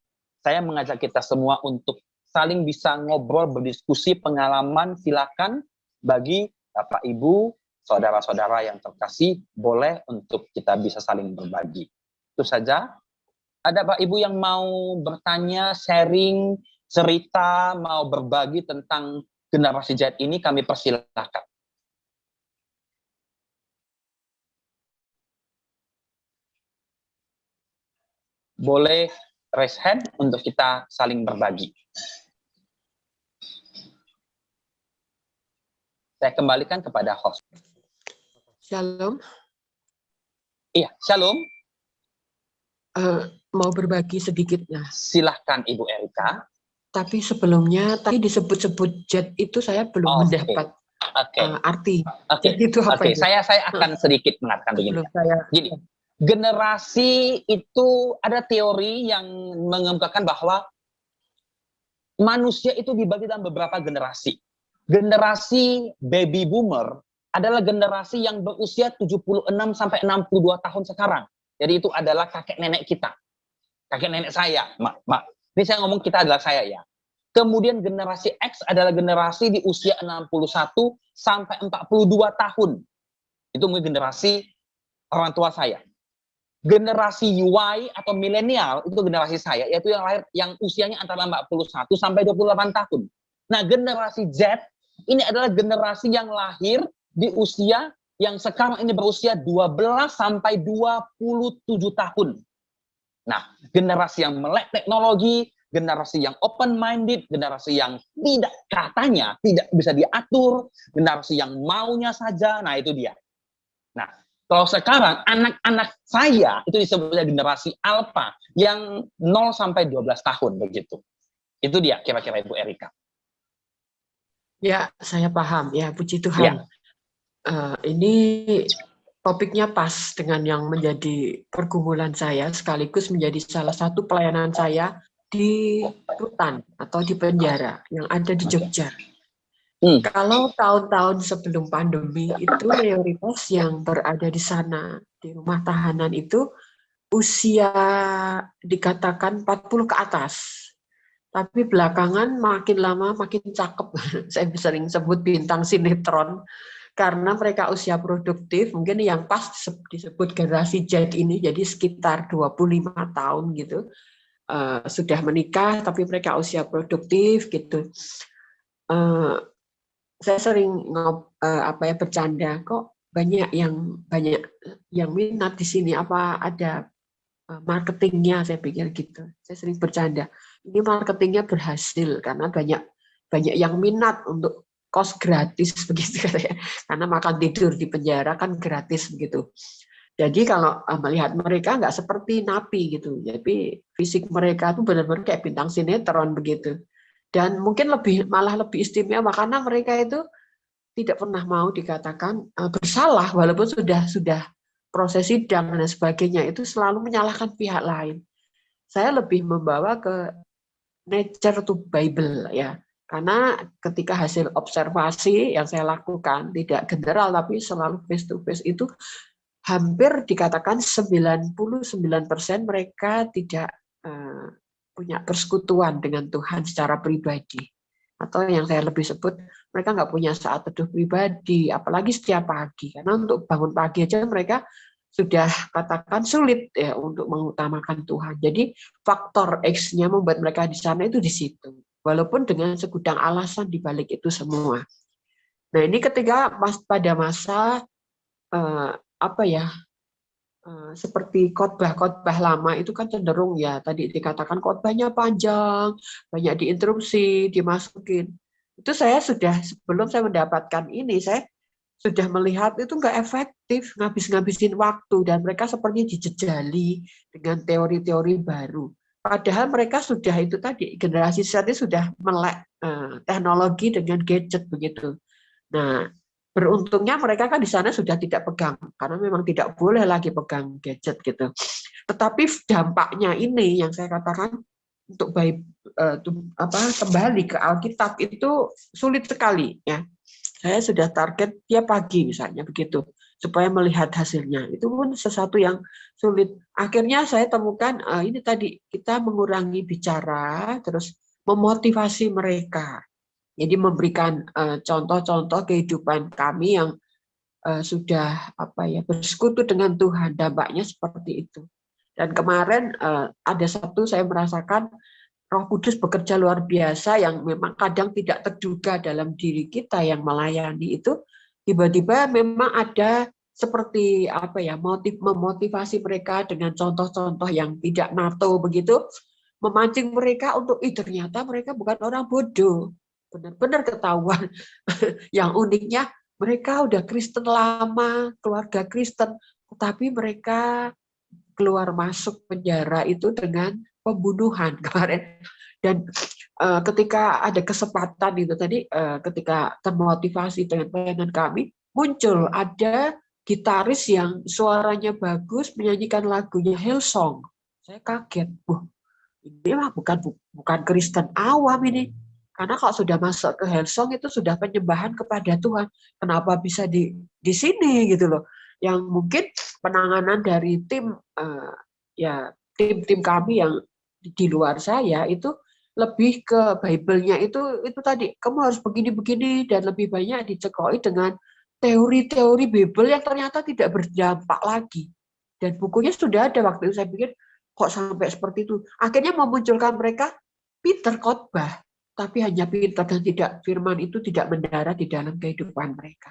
Saya mengajak kita semua untuk saling bisa ngobrol, berdiskusi, pengalaman, silakan bagi Bapak Ibu, saudara-saudara yang terkasih, boleh untuk kita bisa saling berbagi. Itu saja. Ada Bapak Ibu yang mau bertanya, sharing, cerita, mau berbagi tentang generasi Z ini, kami persilahkan. Boleh raise hand untuk kita saling berbagi. Saya kembalikan kepada host.
Shalom.
Iya, Shalom.
Mau berbagi sedikit ya.
Silahkan Ibu Erika.
Tapi sebelumnya tadi disebut-sebut jet itu saya belum mendapat arti.
Oke.
Jet itu apa itu?
Saya akan sedikit mengatakan begini. Gini, generasi itu ada teori yang mengemukakan bahwa manusia itu dibagi dalam beberapa generasi. Generasi baby boomer adalah generasi yang berusia 76 sampai 62 tahun sekarang. Jadi itu adalah kakek nenek kita. Kakek nenek saya, Mak. Ini saya ngomong kita adalah saya ya. Kemudian generasi X adalah generasi di usia 61 sampai 42 tahun. Itu mungkin generasi orang tua saya. Generasi Y atau milenial itu generasi saya, yaitu yang lahir yang usianya antara 41 sampai 28 tahun. Nah, generasi Z ini adalah generasi yang lahir di usia yang sekarang ini berusia 12 sampai 27 tahun. Nah, generasi yang melek teknologi, generasi yang open minded, generasi yang tidak katanya tidak bisa diatur, generasi yang maunya saja. Nah, itu dia. Nah, kalau sekarang anak-anak saya itu disebutnya generasi alpha yang 0 sampai 12 tahun begitu. Itu dia kira-kira Ibu Erika.
Ya, saya paham. Ya, puji
Ya.
Tuhan. Ini topiknya pas dengan yang menjadi pergumulan saya, sekaligus menjadi salah satu pelayanan saya di rutan atau di penjara yang ada di Jogja. Kalau tahun-tahun sebelum pandemi itu mayoritas yang berada di sana, di rumah tahanan itu usia dikatakan 40 ke atas. Tapi belakangan makin lama makin cakep. Saya sering sebut bintang sinetron. Karena mereka usia produktif, mungkin yang pas disebut generasi Z ini, jadi sekitar 25 tahun gitu. Sudah menikah, tapi mereka usia produktif gitu. Saya sering bercanda, kok banyak yang minat di sini, apa ada marketingnya, saya pikir gitu. Saya sering bercanda, ini marketingnya berhasil karena banyak yang minat untuk kos gratis begitu katanya, karena makan tidur di penjara kan gratis begitu. Jadi kalau melihat mereka nggak seperti napi gitu, jadi fisik mereka tuh benar-benar kayak bintang sinetron begitu. Dan mungkin malah lebih istimewa karena mereka itu tidak pernah mau dikatakan bersalah walaupun sudah proses sidang dan sebagainya, itu selalu menyalahkan pihak lain. Saya lebih membawa ke nature to Bible ya. Karena ketika hasil observasi yang saya lakukan tidak general tapi selalu face to face itu hampir dikatakan 99% mereka tidak punya persekutuan dengan Tuhan secara pribadi. Atau yang saya lebih sebut, mereka nggak punya saat teduh pribadi, apalagi setiap pagi. Karena untuk bangun pagi aja mereka sudah katakan sulit ya untuk mengutamakan Tuhan. Jadi faktor X-nya membuat mereka di sana itu di situ. Walaupun dengan segudang alasan di balik itu semua. Nah ini ketika pada masa seperti khotbah lama itu kan cenderung ya tadi dikatakan khotbahnya panjang, banyak diinterupsi, dimasukin. Itu saya sudah sebelum saya mendapatkan ini saya sudah melihat itu nggak efektif, ngabisin waktu dan mereka sepertinya dijejali dengan teori-teori baru. Padahal mereka sudah itu tadi generasi Z itu sudah melek teknologi dengan gadget begitu. Nah beruntungnya mereka kan di sana sudah tidak pegang, karena memang tidak boleh lagi pegang gadget gitu. Tetapi dampaknya ini yang saya katakan untuk kembali ke Alkitab itu sulit sekali ya. Saya sudah target tiap pagi misalnya begitu supaya melihat hasilnya. Itu pun sesuatu yang sulit. Akhirnya saya temukan ini tadi kita mengurangi bicara, terus memotivasi mereka. Jadi memberikan contoh-contoh kehidupan kami yang sudah bersekutu dengan Tuhan, dampaknya seperti itu. Dan kemarin ada satu saya merasakan Roh Kudus bekerja luar biasa yang memang kadang tidak terduga dalam diri kita yang melayani itu, tiba-tiba memang ada seperti memotivasi mereka dengan contoh-contoh yang tidak NATO begitu, memancing mereka untuk ternyata mereka bukan orang bodoh. benar-benar ketahuan. Yang uniknya mereka udah Kristen lama, keluarga Kristen, tetapi mereka keluar masuk penjara itu dengan pembunuhan kemarin. Dan ketika ada kesempatan itu tadi, ketika termotivasi dengan pelayanan kami, muncul ada gitaris yang suaranya bagus menyanyikan lagunya Hillsong. Saya kaget, ini mah bukan Kristen awam ini. Karena kalau sudah masuk ke Hillsong itu sudah penyembahan kepada Tuhan. Kenapa bisa di sini gitu loh? Yang mungkin penanganan dari tim ya tim kami yang di luar saya itu lebih ke Bible-nya itu tadi kamu harus begini-begini dan lebih banyak dicekoi dengan teori-teori Bible yang ternyata tidak berdampak lagi. Dan bukunya sudah ada waktu itu saya pikir kok sampai seperti itu. Akhirnya memunculkan mereka pinter khotbah, tapi hanya pinter dan tidak firman itu tidak mendarat di dalam kehidupan mereka.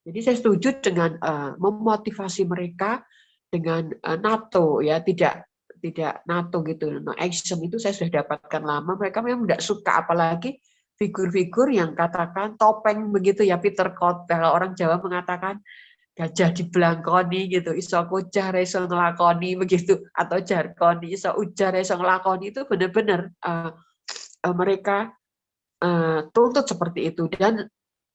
Jadi saya setuju dengan memotivasi mereka dengan NATO ya, tidak NATO gitu, no action itu saya sudah dapatkan lama. Mereka memang tidak suka, apalagi figur-figur yang katakan topeng begitu ya, Peter Khotbah. Kalau orang Jawa mengatakan gajah dibelangkoni gitu, iso ujar iso ngelakoni begitu, atau jarkoni iso ujar iso ngelakoni, itu benar-benar mereka tuntut seperti itu. Dan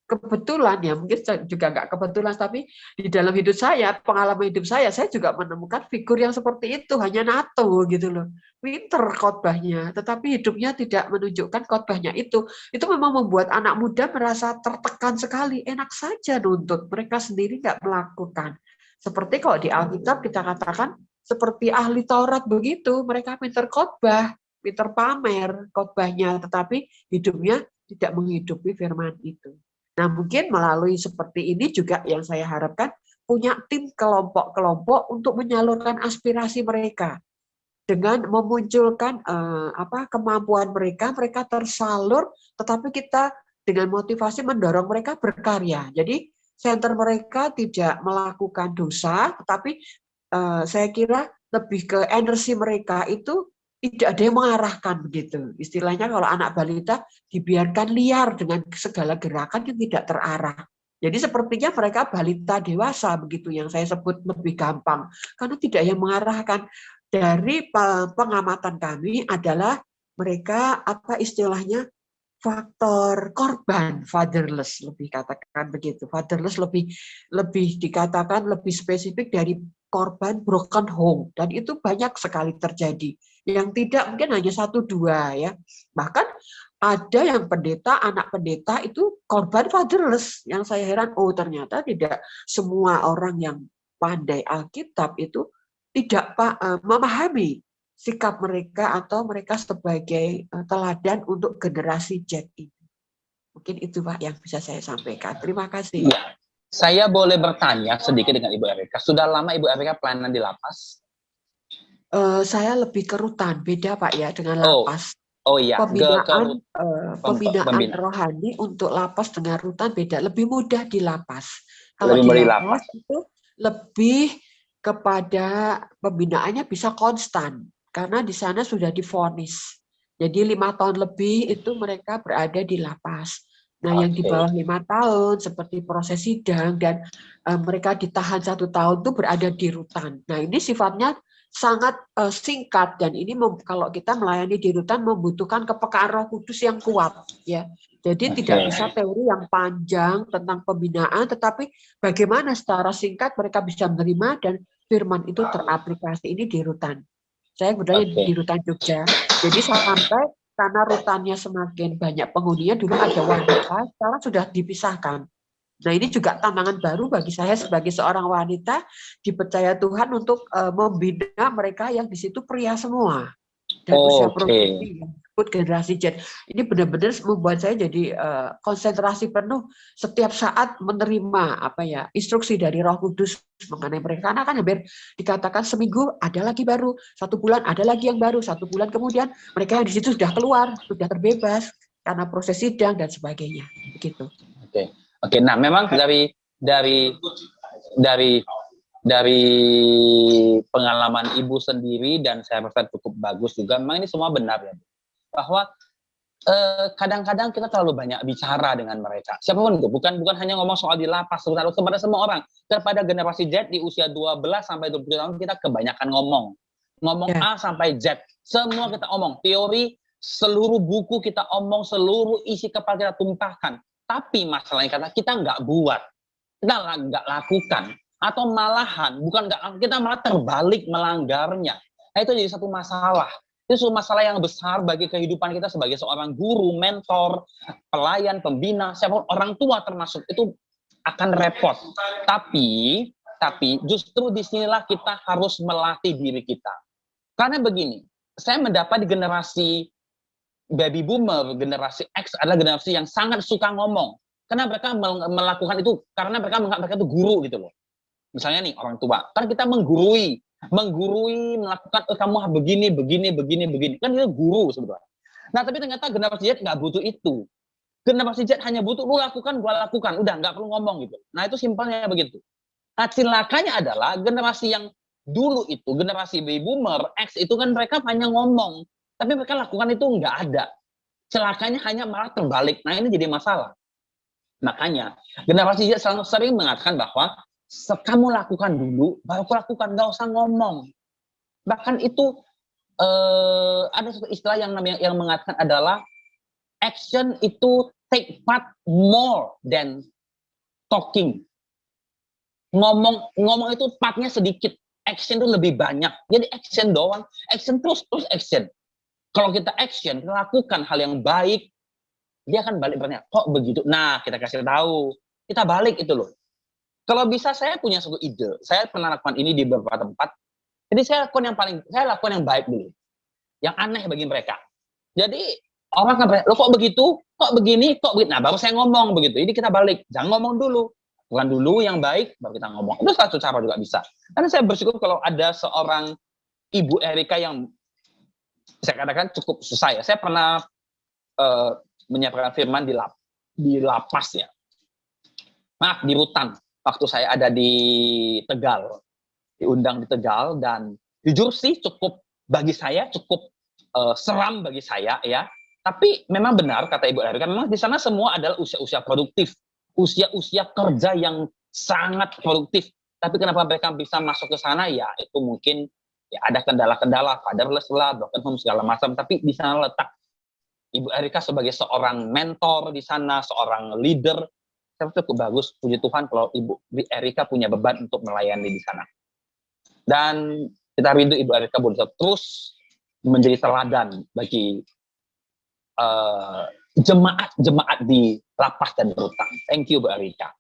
kebetulan ya, mungkin juga nggak kebetulan, tapi di dalam hidup saya, pengalaman hidup saya juga menemukan figur yang seperti itu, hanya NATO gitu loh. Pinter khotbahnya, tetapi hidupnya tidak menunjukkan khotbahnya itu memang membuat anak muda merasa tertekan sekali, enak saja nuntut, mereka sendiri nggak melakukan. Seperti kalau di Alkitab kita katakan, seperti ahli Taurat begitu, mereka pinter khotbah, pinter pamer khotbahnya, tetapi hidupnya tidak menghidupi firman itu. Nah, mungkin melalui seperti ini juga yang saya harapkan punya tim kelompok-kelompok untuk menyalurkan aspirasi mereka dengan memunculkan kemampuan mereka tersalur, tetapi kita dengan motivasi mendorong mereka berkarya. Jadi center mereka tidak melakukan dosa, tetapi saya kira lebih ke energi mereka itu tidak ada yang mengarahkan begitu. Istilahnya kalau anak balita dibiarkan liar dengan segala gerakan yang tidak terarah. Jadi sepertinya mereka balita dewasa begitu yang saya sebut lebih gampang. Karena tidak yang mengarahkan. Dari pengamatan kami adalah mereka istilahnya faktor korban, fatherless lebih katakan begitu. Fatherless lebih dikatakan lebih spesifik dari korban broken home, dan itu banyak sekali terjadi. Yang tidak mungkin hanya 1-2 ya. Bahkan ada yang anak pendeta itu korban fatherless. Yang saya heran, ternyata tidak semua orang yang pandai Alkitab itu tidak memahami sikap mereka atau mereka sebagai teladan untuk generasi Z ini. Mungkin itu Pak yang bisa saya sampaikan. Terima kasih.
Ya, saya boleh bertanya sedikit dengan Ibu Erika. Sudah lama Ibu Erika pelayanan di lapas?
Saya lebih ke rutan, beda Pak ya dengan lapas.
Iya.
Pembinaan rohani untuk lapas dengan rutan beda. Lebih mudah di lapas. Kalau
lebih
di lapas itu lebih kepada pembinaannya bisa konstan karena di sana sudah divonis. Jadi 5 tahun lebih itu mereka berada di lapas. Nah, yang di bawah 5 tahun seperti proses sidang dan mereka ditahan 1 tahun itu berada di rutan. Nah, ini sifatnya sangat singkat, dan ini kalau kita melayani di rutan membutuhkan kepekaan Roh Kudus yang kuat ya. Jadi tidak bisa teori yang panjang tentang pembinaan, tetapi bagaimana secara singkat mereka bisa menerima dan firman itu teraplikasi. Ini di rutan. Saya kebetulan di rutan Jogja. Jadi sampai karena rutannya semakin banyak penghuninya, dulu ada wanita, sekarang sudah dipisahkan. Nah, ini juga tantangan baru bagi saya sebagai seorang wanita dipercaya Tuhan untuk membina mereka yang di situ pria semua dan usia produktif yang disebut generasi Z. Ini benar-benar membuat saya jadi konsentrasi penuh setiap saat menerima instruksi dari Roh Kudus mengenai mereka. Karena kan hampir dikatakan seminggu ada lagi baru, 1 bulan ada lagi yang baru, 1 bulan kemudian mereka yang di situ sudah keluar, sudah terbebas karena proses sidang dan sebagainya. Begitu.
Oke, nah memang dari pengalaman Ibu sendiri dan saya rasa cukup bagus juga, memang ini semua benar ya, bahwa kadang-kadang kita terlalu banyak bicara dengan mereka. Siapapun itu, bukan hanya ngomong soal di lapas, kepada semua orang. Kepada generasi Z di usia 12 sampai 20 tahun kita kebanyakan ngomong A sampai Z. Semua kita omong, teori, seluruh buku kita omong, seluruh isi kepala kita tumpahkan. Tapi masalahnya karena kita nggak buat, kita nggak lakukan, atau malahan kita malah terbalik melanggarnya. Nah, itu jadi satu masalah. Itu satu masalah yang besar bagi kehidupan kita sebagai seorang guru, mentor, pelayan, pembina, siapapun orang tua termasuk, itu akan repot. Tapi justru disinilah kita harus melatih diri kita. Karena begini, saya mendapat di generasi baby boomer, generasi X adalah generasi yang sangat suka ngomong. Karena mereka melakukan itu, karena mereka menganggap mereka itu guru gitu loh. Misalnya nih orang tua, kan kita menggurui melakukan kamu begini. Kan itu guru sebetulnya. Nah, tapi ternyata generasi Z nggak butuh itu. Generasi Z hanya butuh lu lakukan, gua lakukan, udah nggak perlu ngomong gitu. Nah, itu simpelnya begitu. Nah, celakanya adalah generasi yang dulu itu, generasi baby boomer, X itu kan mereka hanya ngomong, tapi mereka lakukan itu nggak ada. Celakanya hanya malah terbalik. Nah, ini jadi masalah. Makanya generasi Z sering mengatakan bahwa kamu lakukan dulu, baru aku lakukan, nggak usah ngomong. Bahkan itu ada satu istilah yang mengatakan adalah action itu take part more than talking. Ngomong itu partnya sedikit, action itu lebih banyak. Jadi action doang, action terus action. Kalau kita action, kita lakukan hal yang baik, dia akan balik bertanya, kok begitu? Nah, kita kasih tahu, kita balik itu loh. Kalau bisa saya punya satu ide, saya pernah lakukan ini di beberapa tempat. Jadi saya lakukan yang baik dulu, yang aneh bagi mereka. Jadi orang kan bertanya, lo kok begitu, kok begini, kok begitu. Nah, baru saya ngomong begitu. Jadi kita balik, jangan ngomong dulu, bukan dulu yang baik, baru kita ngomong. Itu satu cara juga bisa. Karena saya bersyukur kalau ada seorang Ibu Erika yang saya katakan cukup susah ya. Saya pernah menyampaikan firman di lapas ya. Maaf, di rutan. Waktu saya ada di Tegal, diundang di Tegal, dan jujur sih bagi saya cukup seram bagi saya ya. Tapi memang benar kata Ibu Erika, memang di sana semua adalah usia-usia produktif, usia-usia kerja yang sangat produktif. Tapi kenapa mereka bisa masuk ke sana ya itu mungkin ya ada kendala-kendala, fatherless lah, broken home segala macam. Tapi di sana letak Ibu Erika sebagai seorang mentor di sana, seorang leader. Cukup bagus, puji Tuhan kalau Ibu Erika punya beban untuk melayani di sana. Dan kita rindu Ibu Erika boleh terus menjadi teladan bagi jemaat di lapas dan rutan. Thank you, Bu Erika.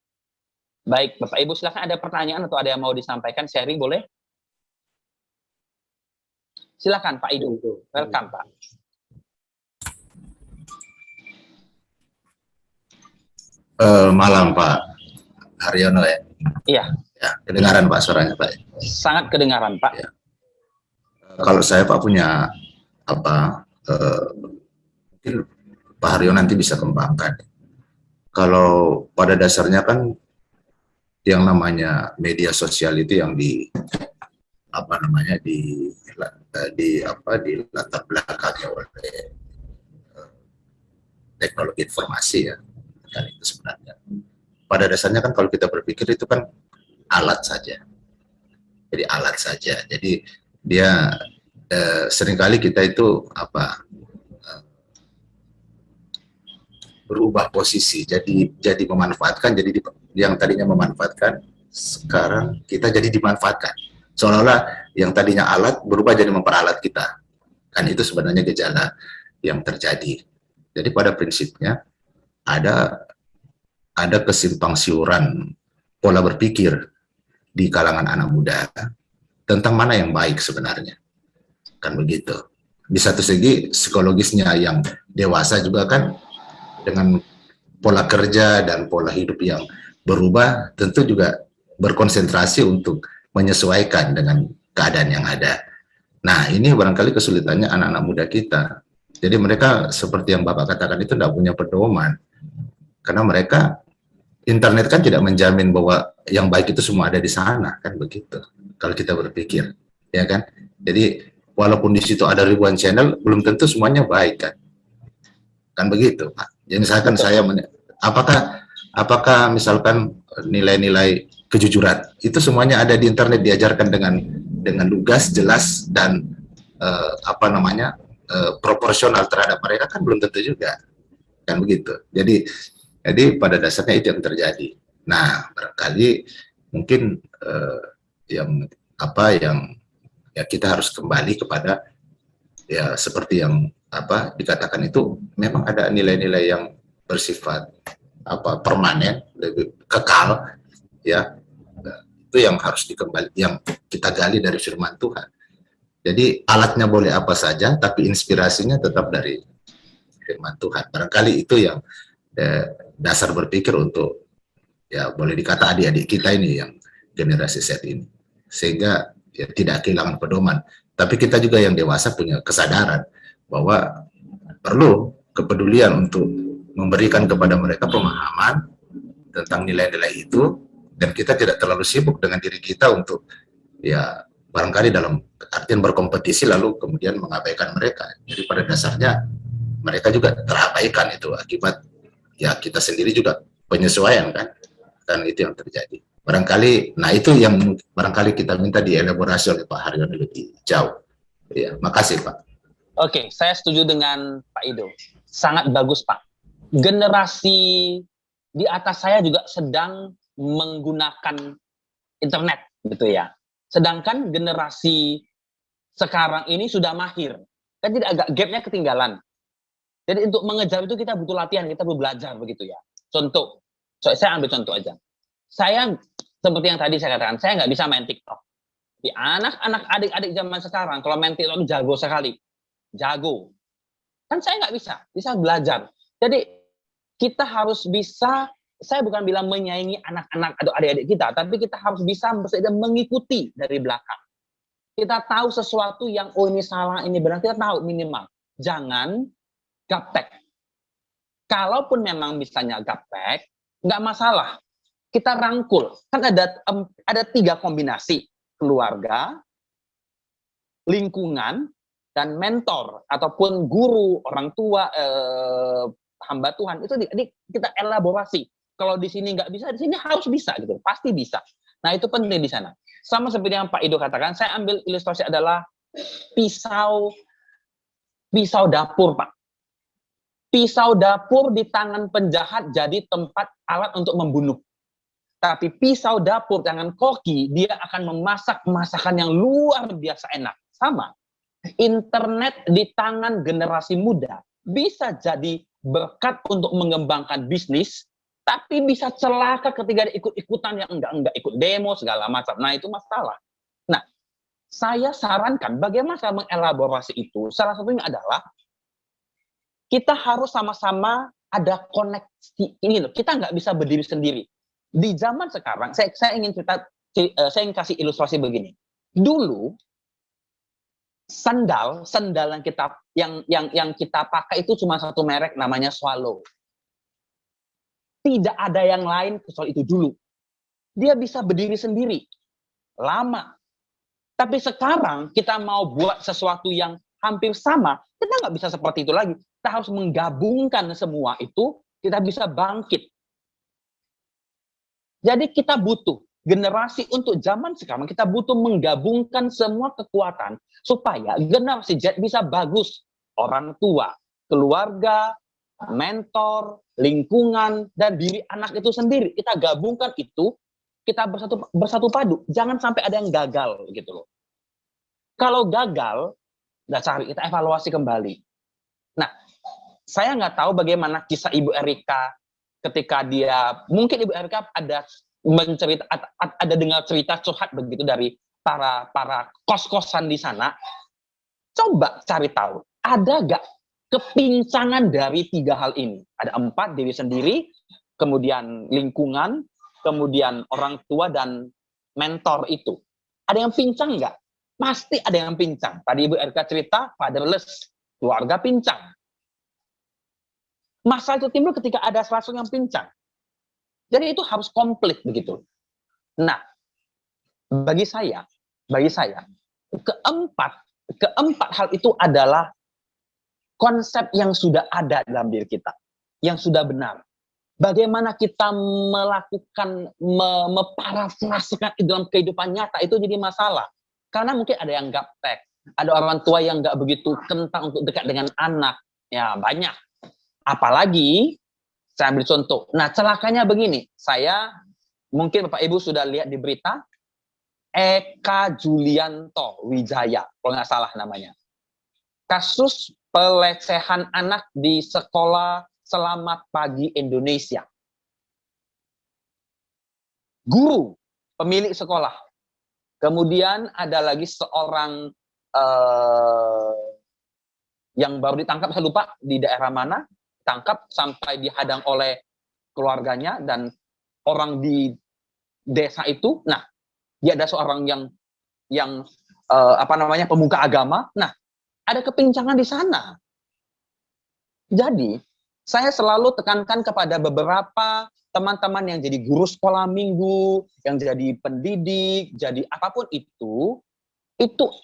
Baik, Bapak Ibu, silakan ada pertanyaan atau ada yang mau disampaikan, sharing boleh? Silakan Pak Idu. Welcome, Pak.
Malam Pak Haryono ya.
Iya.
Ya, kedengaran Pak suaranya Pak.
Sangat kedengaran Pak.
Ya. Kalau saya Pak punya mungkin Pak Haryono nanti bisa kembangkan. Kalau pada dasarnya kan yang namanya media sosial itu yang di latar belakangnya oleh teknologi informasi ya. Kan itu sebenarnya pada dasarnya kan kalau kita berpikir itu kan alat saja, jadi alat saja. Jadi dia seringkali kita itu berubah posisi, jadi memanfaatkan, jadi yang tadinya memanfaatkan sekarang kita jadi dimanfaatkan, seolah-olah yang tadinya alat berubah jadi memperalat kita. Kan itu sebenarnya gejala yang terjadi. Jadi pada prinsipnya ada kesimpangsiuran pola berpikir di kalangan anak muda tentang mana yang baik sebenarnya, kan begitu. Di satu segi psikologisnya yang dewasa juga kan dengan pola kerja dan pola hidup yang berubah tentu juga berkonsentrasi untuk menyesuaikan dengan keadaan yang ada. Nah, ini barangkali kesulitannya anak-anak muda kita. Jadi mereka seperti yang Bapak katakan itu tidak punya pedoman. Karena mereka, internet kan tidak menjamin bahwa yang baik itu semua ada di sana, kan begitu. Kalau kita berpikir, ya kan. Jadi walaupun di situ ada ribuan channel, belum tentu semuanya baik kan. kan begitu Pak. Jadi misalkan saya apakah misalkan nilai-nilai kejujuran itu semuanya ada di internet, diajarkan dengan lugas, jelas, dan proporsional terhadap mereka, kan belum tentu juga, kan begitu. Jadi pada dasarnya itu yang terjadi. Nah, barangkali mungkin yang ya kita harus kembali kepada ya seperti yang dikatakan itu, memang ada nilai-nilai yang bersifat permanen, lebih kekal, ya itu yang harus yang kita gali dari firman Tuhan. Jadi alatnya boleh apa saja, tapi inspirasinya tetap dari firman Tuhan. Barangkali itu yang dasar berpikir untuk, ya boleh dikata adik-adik kita ini yang generasi Z ini, sehingga ya tidak kehilangan pedoman. Tapi kita juga yang dewasa punya kesadaran bahwa perlu kepedulian untuk memberikan kepada mereka pemahaman tentang nilai-nilai itu, dan kita tidak terlalu sibuk dengan diri kita untuk ya barangkali dalam artian berkompetisi lalu kemudian mengabaikan mereka. Jadi pada dasarnya mereka juga terabaikan itu akibat ya kita sendiri juga penyesuaian, kan, dan itu yang terjadi. Barangkali, nah itu yang barangkali kita minta dielaborasi oleh Pak Haryono lebih jauh. Ya, makasih Pak.
Oke, saya setuju dengan Pak Ido. Sangat bagus Pak. Generasi di atas saya juga sedang menggunakan internet, gitu ya. Sedangkan generasi sekarang ini sudah mahir. Kan tidak, agak gapnya ketinggalan. Jadi untuk mengejar itu kita butuh latihan, kita butuh belajar begitu ya. Contoh, saya ambil contoh aja. Saya seperti yang tadi saya katakan, saya nggak bisa main TikTok. Di anak-anak adik-adik zaman sekarang, kalau main TikTok itu jago sekali. Jago. Kan saya nggak bisa belajar. Jadi kita harus bisa, saya bukan bilang menyaingi anak-anak atau adik-adik kita, tapi kita harus bisa mengikuti dari belakang. Kita tahu sesuatu yang, oh ini salah, ini benar, kita tahu minimal. Jangan gaptek. Kalaupun memang misalnya gaptek, nggak masalah. Kita rangkul. Kan ada 3 kombinasi. Keluarga, lingkungan, dan mentor. Ataupun guru, orang tua, hamba Tuhan. Itu kita elaborasi. Kalau di sini nggak bisa, di sini harus bisa. Gitu. Pasti bisa. Nah itu penting di sana. Sama seperti yang Pak Ido katakan, saya ambil ilustrasi adalah pisau dapur, Pak. Pisau dapur di tangan penjahat jadi tempat alat untuk membunuh. Tapi pisau dapur tangan koki, dia akan memasak masakan yang luar biasa enak. Sama. Internet di tangan generasi muda bisa jadi berkat untuk mengembangkan bisnis, tapi bisa celaka ketika ikut-ikutan yang enggak ikut demo segala macam. Nah, itu masalah. Nah, saya sarankan bagaimana cara mengelaborasi itu. Salah satunya adalah kita harus sama-sama ada koneksi. Ini loh, kita nggak bisa berdiri sendiri. Di zaman sekarang, saya ingin saya ingin kasih ilustrasi begini. Dulu sandal yang kita pakai itu cuma satu merek, namanya Swallow. Tidak ada yang lain kecuali itu dulu. Dia bisa berdiri sendiri, lama. Tapi sekarang kita mau buat sesuatu yang hampir sama, kita nggak bisa seperti itu lagi. Kita harus menggabungkan semua itu, kita bisa bangkit. Jadi kita butuh generasi untuk zaman sekarang, kita butuh menggabungkan semua kekuatan supaya generasi Z bisa bagus. Orang tua, keluarga, mentor, lingkungan, dan diri anak itu sendiri. Kita gabungkan itu, kita bersatu padu. Jangan sampai ada yang gagal gitu loh. Kalau gagal, kita evaluasi kembali. Nah, saya nggak tahu bagaimana kisah Ibu Erika ketika mungkin Ibu Erika ada dengar cerita curhat begitu dari para kos-kosan di sana. Coba cari tahu, ada nggak kepincangan dari 3 hal ini? Ada 4, diri sendiri, kemudian lingkungan, kemudian orang tua dan mentor itu. Ada yang pincang nggak? Pasti ada yang pincang. Tadi Ibu Erika cerita, fatherless, keluarga pincang. Masalah itu timbul ketika ada salah satu yang pincang. Jadi itu harus komplit begitu. Nah, bagi saya keempat hal itu adalah konsep yang sudah ada dalam diri kita, yang sudah benar. Bagaimana kita melakukan, meparafrasekan itu dalam kehidupan nyata, itu jadi masalah. Karena mungkin ada yang gaptek, ada orang tua yang nggak begitu kentang untuk dekat dengan anak. Ya, banyak. Apalagi, saya ambil contoh. Nah, celakanya begini. Saya, mungkin Bapak Ibu sudah lihat di berita, Eka Julianto Wijaya, kalau nggak salah namanya. Kasus pelecehan anak di sekolah Selamat Pagi Indonesia. Guru, pemilik sekolah. Kemudian ada lagi seorang yang baru ditangkap, saya lupa di daerah mana, tangkap sampai dihadang oleh keluarganya dan orang di desa itu. Nah, dia ada seorang yang pemuka agama. Nah, ada kepincangan di sana. Jadi, saya selalu tekankan kepada beberapa teman-teman yang jadi guru sekolah minggu, yang jadi pendidik, jadi apapun itu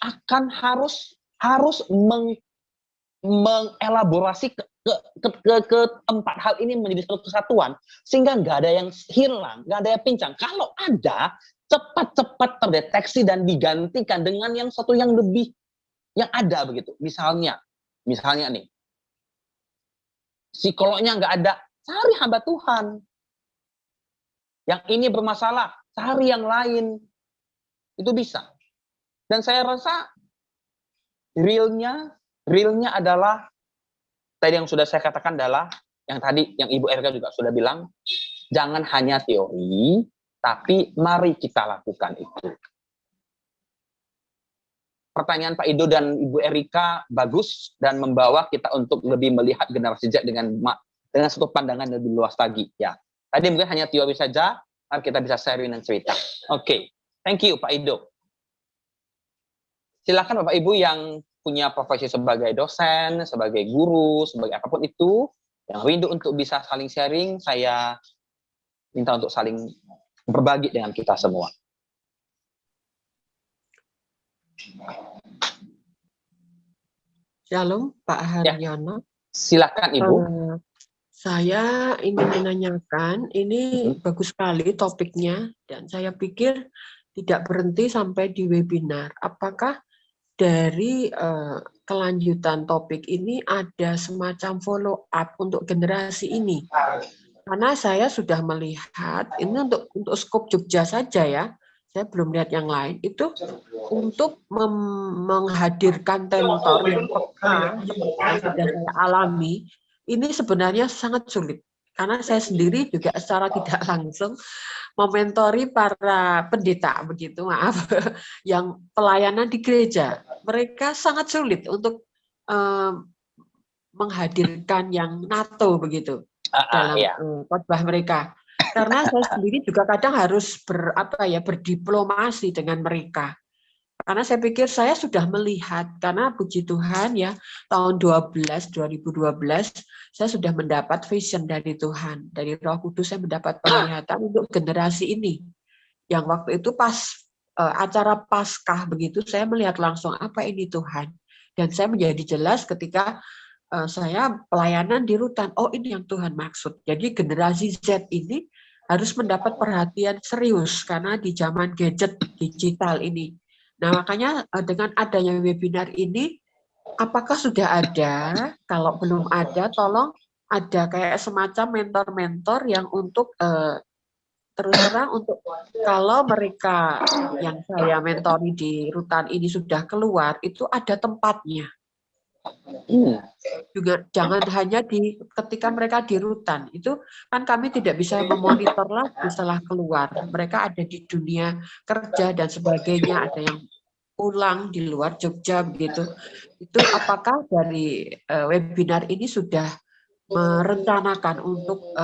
akan harus mengelaborasi keempat hal ini menjadi satu kesatuan, sehingga nggak ada yang hilang, nggak ada yang pincang. Kalau ada, cepat-cepat terdeteksi dan digantikan dengan yang satu yang lebih yang ada begitu. Misalnya nih, psikolognya nggak ada, cari hamba Tuhan. Yang ini bermasalah, cari yang lain. Itu bisa. Dan saya rasa realnya adalah tadi yang sudah saya katakan adalah yang tadi yang Ibu Erika juga sudah bilang, jangan hanya teori, tapi mari kita lakukan itu. Pertanyaan Pak Ido dan Ibu Erika bagus dan membawa kita untuk lebih melihat generasi Z dengan satu pandangan lebih luas lagi. Ya, tadi mungkin hanya teori saja, mari kita bisa sharing dan cerita. Oke, thank you Pak Ido. Silakan Bapak Ibu yang punya profesi sebagai dosen, sebagai guru, sebagai apapun itu, yang rindu untuk bisa saling sharing, saya minta untuk saling berbagi dengan kita semua.
Shalom, Pak Haryono.
Silakan Ibu.
Saya ingin menanyakan, ini bagus sekali topiknya, dan saya pikir tidak berhenti sampai di webinar. Apakah dari kelanjutan topik ini ada semacam follow up untuk generasi ini? Karena saya sudah melihat, ini untuk skop Jogja saja ya, saya belum lihat yang lain, itu untuk menghadirkan tentor yang peka, seperti yang sudah saya alami, ini sebenarnya sangat sulit. Karena saya sendiri juga secara tidak langsung mementori para pendeta, begitu, maaf, yang pelayanan di gereja. Mereka sangat sulit untuk menghadirkan yang NATO, begitu, dalam khotbah mereka. Karena saya sendiri juga kadang harus berdiplomasi dengan mereka. Karena saya pikir saya sudah melihat, karena puji Tuhan ya, tahun 2012, saya sudah mendapat vision dari Tuhan. Dari Roh Kudus saya mendapat penglihatan untuk generasi ini. Yang waktu itu pas acara Paskah begitu, saya melihat langsung apa ini Tuhan. Dan saya menjadi jelas ketika saya pelayanan di rutan, oh ini yang Tuhan maksud. Jadi generasi Z ini harus mendapat perhatian serius, karena di zaman gadget digital ini. Nah, makanya dengan adanya webinar ini, apakah sudah ada? Kalau belum ada, tolong ada kayak semacam mentor-mentor yang untuk terus terang untuk kalau mereka yang saya mentori di rutan ini sudah keluar, itu ada tempatnya. Juga jangan hanya ketika mereka di rutan, itu kan kami tidak bisa memonitor lagi setelah keluar. Mereka ada di dunia kerja dan sebagainya, ada yang pulang di luar Jogja begitu. Itu apakah dari webinar ini sudah merencanakan untuk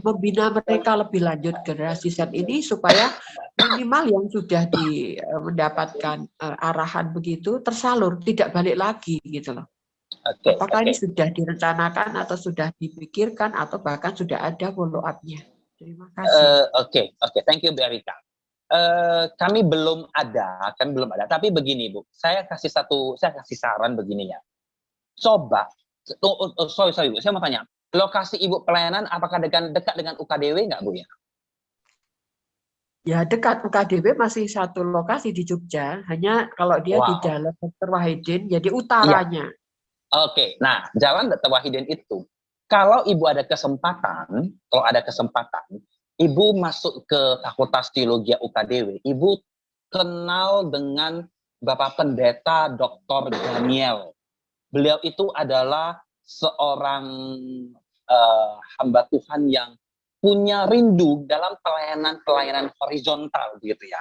membina mereka lebih lanjut generasi Z ini supaya minimal yang sudah mendapatkan arahan begitu tersalur, tidak balik lagi gitu loh. Apakah ini sudah direncanakan atau sudah dipikirkan atau bahkan sudah ada follow up-nya? Terima kasih.
Oke, thank you Bu Erika. Kami belum ada, tapi begini Bu, saya kasih saran begini ya. Coba Sorry, Bu. Saya mau tanya. Lokasi Ibu pelayanan apakah dekat dengan UKDW nggak, Bu ya?
Ya dekat, UKDW masih satu lokasi di Jogja, hanya kalau dia di
Wow.
Jalan Dr. Wahidin, jadi
Iya.
utaranya.
Oke. Nah, Jalan Dr. Wahidin itu, kalau Ibu ada kesempatan, Ibu masuk ke Fakultas Teologi UKDW, Ibu kenal dengan Bapak Pendeta Dr. Daniel. Beliau itu adalah seorang hamba Tuhan yang punya rindu dalam pelayanan horizontal gitu ya.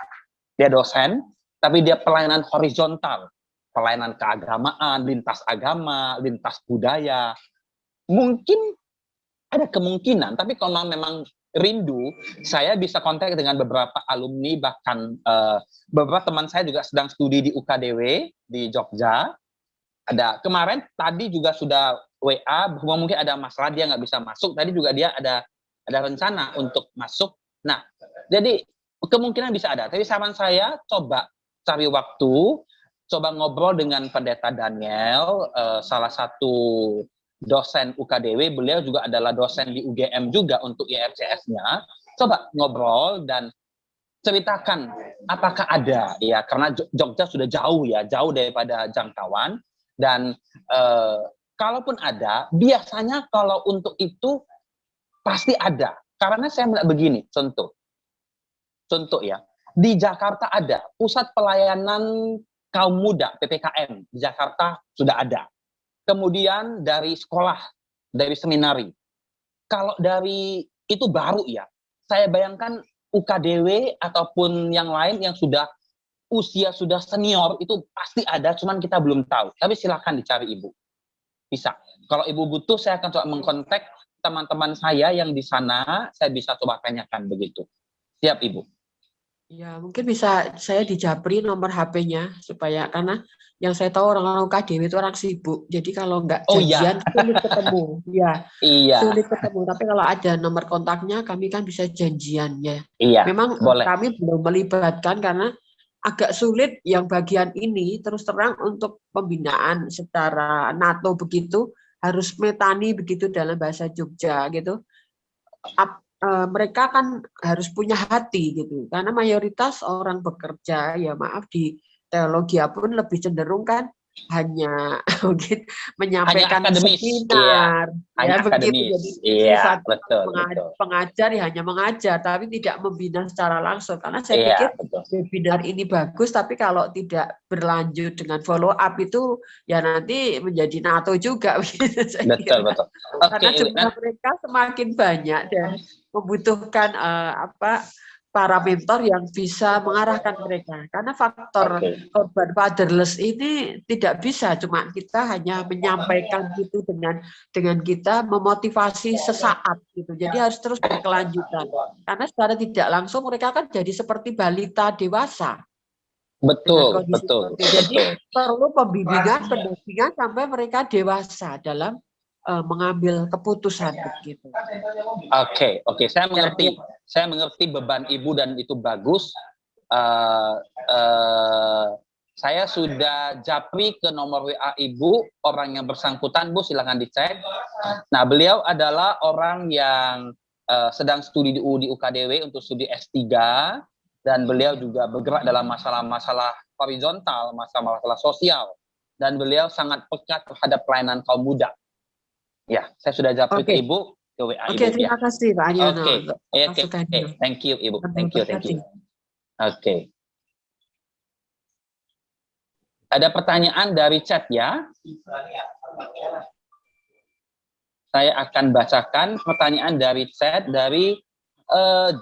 Dia dosen, tapi dia pelayanan horizontal, pelayanan keagamaan, lintas agama, lintas budaya. Mungkin ada kemungkinan, tapi kalau memang rindu, saya bisa kontak dengan beberapa alumni, bahkan beberapa teman saya juga sedang studi di UKDW di Jogja. Ada kemarin tadi juga sudah WA bahwa mungkin ada masalah dia nggak bisa masuk. Tadi juga dia ada rencana untuk masuk. Nah, jadi kemungkinan bisa ada. Tapi saran saya coba cari waktu, coba ngobrol dengan Pendeta Daniel, salah satu dosen UKDW. Beliau juga adalah dosen di UGM juga untuk IRCS-nya. Coba ngobrol dan ceritakan apakah ada ya, karena Jogja sudah jauh ya, jauh daripada jangkauan. Dan kalaupun ada, biasanya kalau untuk itu pasti ada. Karena saya melihat begini, contoh ya, di Jakarta ada pusat pelayanan kaum muda PPKM, di Jakarta sudah ada. Kemudian dari sekolah, dari seminari. Kalau dari itu baru ya, saya bayangkan UKDW ataupun yang lain yang sudah usia sudah senior itu pasti ada, cuman kita belum tahu. Tapi silakan dicari Ibu. Bisa. Kalau Ibu butuh, saya akan coba mengkontak teman-teman saya yang di sana, saya bisa coba tanyakan begitu. Siap, Ibu.
Ya, mungkin bisa saya dijapri nomor HP-nya supaya, karena yang saya tahu orang-orang UKDW itu orang sibuk. Jadi kalau nggak janjian sulit ketemu. Ya, sulit ketemu. Tapi kalau ada nomor kontaknya, kami kan bisa janjian ya.
Iya,
memang
boleh.
Kami belum melibatkan karena agak sulit yang bagian ini, terus terang untuk pembinaan secara NATO begitu, harus metani begitu dalam bahasa Jogja gitu. Mereka kan harus punya hati gitu, karena mayoritas orang bekerja ya maaf di teologi pun lebih cenderung kan hanya mungkin menyampaikan seminar,
hanya
ya begitu.
akademis.
Jadi
Iya,
sifat pengajar ya hanya mengajar, tapi tidak membina secara langsung. Karena saya pikir webinar ini bagus, tapi kalau tidak berlanjut dengan follow up itu ya nanti menjadi NATO juga.
Betul.
Karena jumlah mereka semakin banyak dan membutuhkan para mentor yang bisa mengarahkan mereka. Karena faktor korban fatherless ini tidak bisa cuma kita hanya menyampaikan gitu dengan kita memotivasi sesaat gitu. Jadi harus terus berkelanjutan. Karena secara tidak langsung mereka kan jadi seperti balita dewasa.
Betul.
Jadi perlu pembimbingan, pendampingan sampai mereka dewasa dalam mengambil keputusan begitu.
Oke. Saya mengerti beban Ibu dan itu bagus. Saya sudah japri ke nomor WA Ibu, orang yang bersangkutan, Bu, silakan dicek. Nah, beliau adalah orang yang sedang studi di UKDW untuk studi S3, dan beliau juga bergerak dalam masalah-masalah horizontal, masalah-masalah sosial, dan beliau sangat peka terhadap pelayanan kaum muda. Ya, saya sudah japri ke Ibu, ke WA Ibu.
Terima kasih Pak Anyono.
Thank you Ibu. Thank you. Oke. Ada pertanyaan dari chat ya? Saya akan bacakan pertanyaan dari chat dari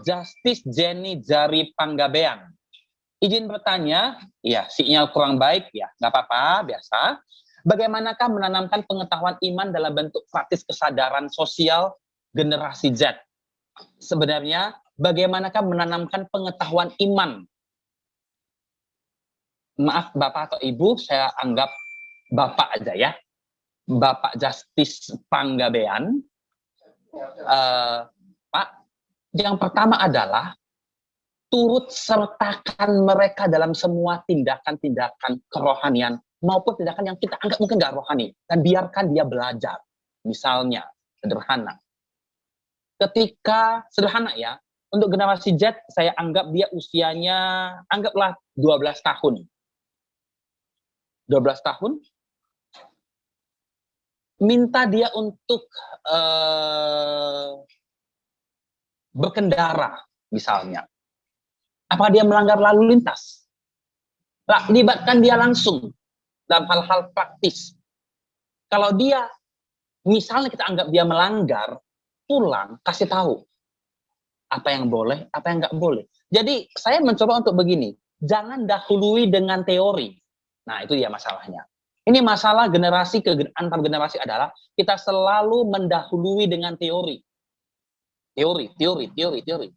Justice Jenny Jari Panggabean. Izin bertanya, ya sinyal kurang baik ya, nggak apa-apa, biasa. Bagaimanakah menanamkan pengetahuan iman dalam bentuk praktis kesadaran sosial generasi Z? Sebenarnya, bagaimanakah menanamkan pengetahuan iman? Maaf Bapak atau Ibu, saya anggap Bapak aja ya. Bapak Justice Panggabean. Pak, yang pertama adalah turut sertakan mereka dalam semua tindakan-tindakan kerohanian maupun tindakan yang kita anggap mungkin nggak rohani, dan biarkan dia belajar. Misalnya, sederhana. Ketika, sederhana ya, untuk generasi Z, saya anggap dia usianya, anggaplah 12 tahun. 12 tahun, minta dia untuk berkendara, misalnya. Apakah dia melanggar lalu lintas? Libatkan dia langsung dalam hal-hal praktis. Kalau dia, misalnya kita anggap dia melanggar, pulang, kasih tahu apa yang boleh, apa yang nggak boleh. Jadi saya mencoba untuk begini, jangan dahului dengan teori. Nah itu dia masalahnya. Ini masalah generasi antar generasi adalah kita selalu mendahului dengan teori. Teori.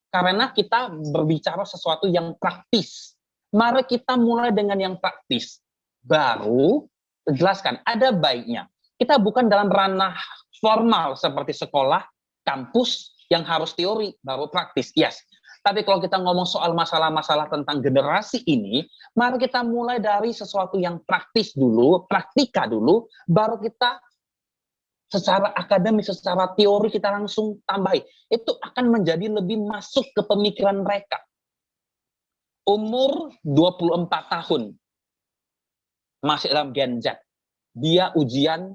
Karena kita berbicara sesuatu yang praktis. Mari kita mulai dengan yang praktis. Baru jelaskan, ada baiknya. Kita bukan dalam ranah formal seperti sekolah, kampus yang harus teori, baru praktis. Yes. Tapi kalau kita ngomong soal masalah-masalah tentang generasi ini, mari kita mulai dari sesuatu yang praktis dulu, praktika dulu, baru kita secara akademis, secara teori kita langsung tambahi. Itu akan menjadi lebih masuk ke pemikiran mereka. Umur 24 tahun, masih dalam Gen Z. Dia ujian,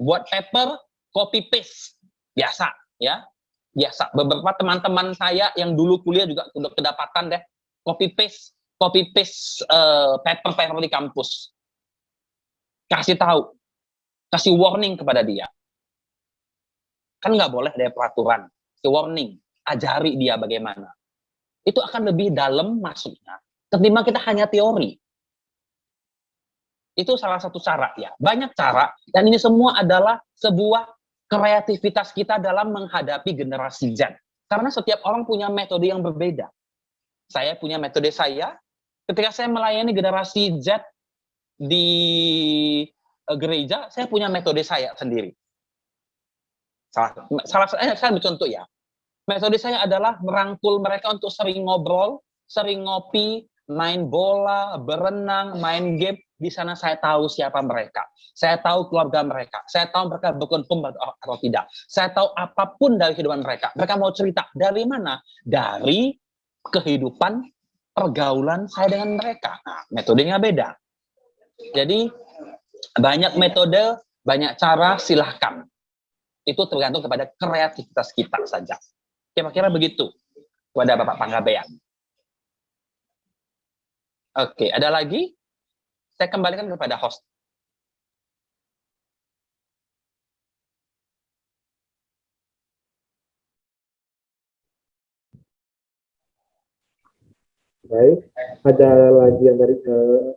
buat paper, copy paste. Biasa, ya. Biasa. Beberapa teman-teman saya yang dulu kuliah juga udah kedapatan deh, copy paste paper di kampus. Kasih tahu, kasih warning kepada dia. Kan nggak boleh ada peraturan, kasih warning, ajari dia bagaimana. Itu akan lebih dalam masuknya ketimbang kita hanya teori. Itu salah satu cara ya. Banyak cara, dan ini semua adalah sebuah kreativitas kita dalam menghadapi generasi Z. Karena setiap orang punya metode yang berbeda. Saya punya metode saya. Ketika saya melayani generasi Z di gereja, saya punya metode saya sendiri. Saya bercontoh ya. Metode saya adalah merangkul mereka untuk sering ngobrol, sering ngopi, main bola, berenang, main game. Di sana saya tahu siapa mereka. Saya tahu keluarga mereka. Saya tahu mereka berkonfirm atau tidak. Saya tahu apapun dari kehidupan mereka. Mereka mau cerita. Dari mana? Dari kehidupan pergaulan saya dengan mereka. Nah, metodenya beda. Jadi, banyak metode, banyak cara, silahkan. Itu tergantung kepada kreativitas kita saja. Kira-kira begitu kepada Bapak Panggabean. Oke, ada lagi? Saya kembalikan kepada host.
Baik, ada lagi yang dari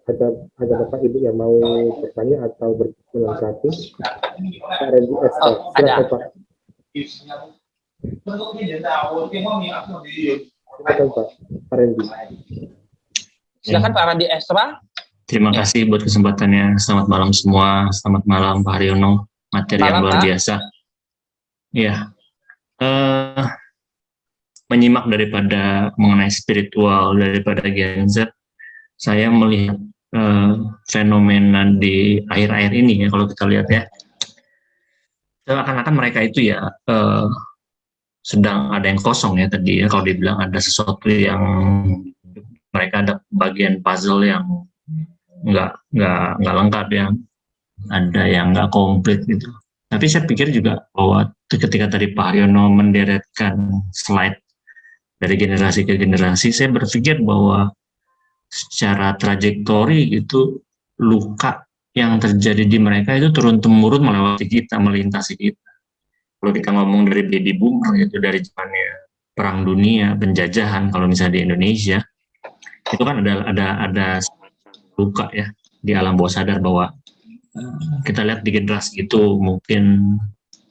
ada Bapak Ibu yang mau bertanya atau melengkapi? Pak Randy Esther, silakan Pak. Silakan Pak Randy.
Silakan Pak Randy Esra.
Terima kasih buat kesempatannya. Selamat malam semua. Selamat malam Pak Haryono. Materi yang luar biasa. Ya, menyimak daripada mengenai spiritual daripada Gen Z, saya melihat fenomena di akhir-akhir ini ya, kalau kita lihat ya, seakan-akan mereka itu ya sedang ada yang kosong ya tadi ya, kalau dibilang ada sesuatu yang mereka ada bagian puzzle yang nggak lengkap ya, ada yang nggak komplit gitu. Tapi saya pikir juga bahwa ketika tadi Pak Haryono menderetkan slide dari generasi ke generasi, saya berpikir bahwa secara trajektori itu luka yang terjadi di mereka itu turun-temurun melewati kita, melintasi kita. Kalau kita ngomong dari baby boomer, itu dari zamannya Perang Dunia, penjajahan, kalau misalnya di Indonesia, itu kan ada luka ya di alam bawah sadar bahwa kita lihat di generasi itu mungkin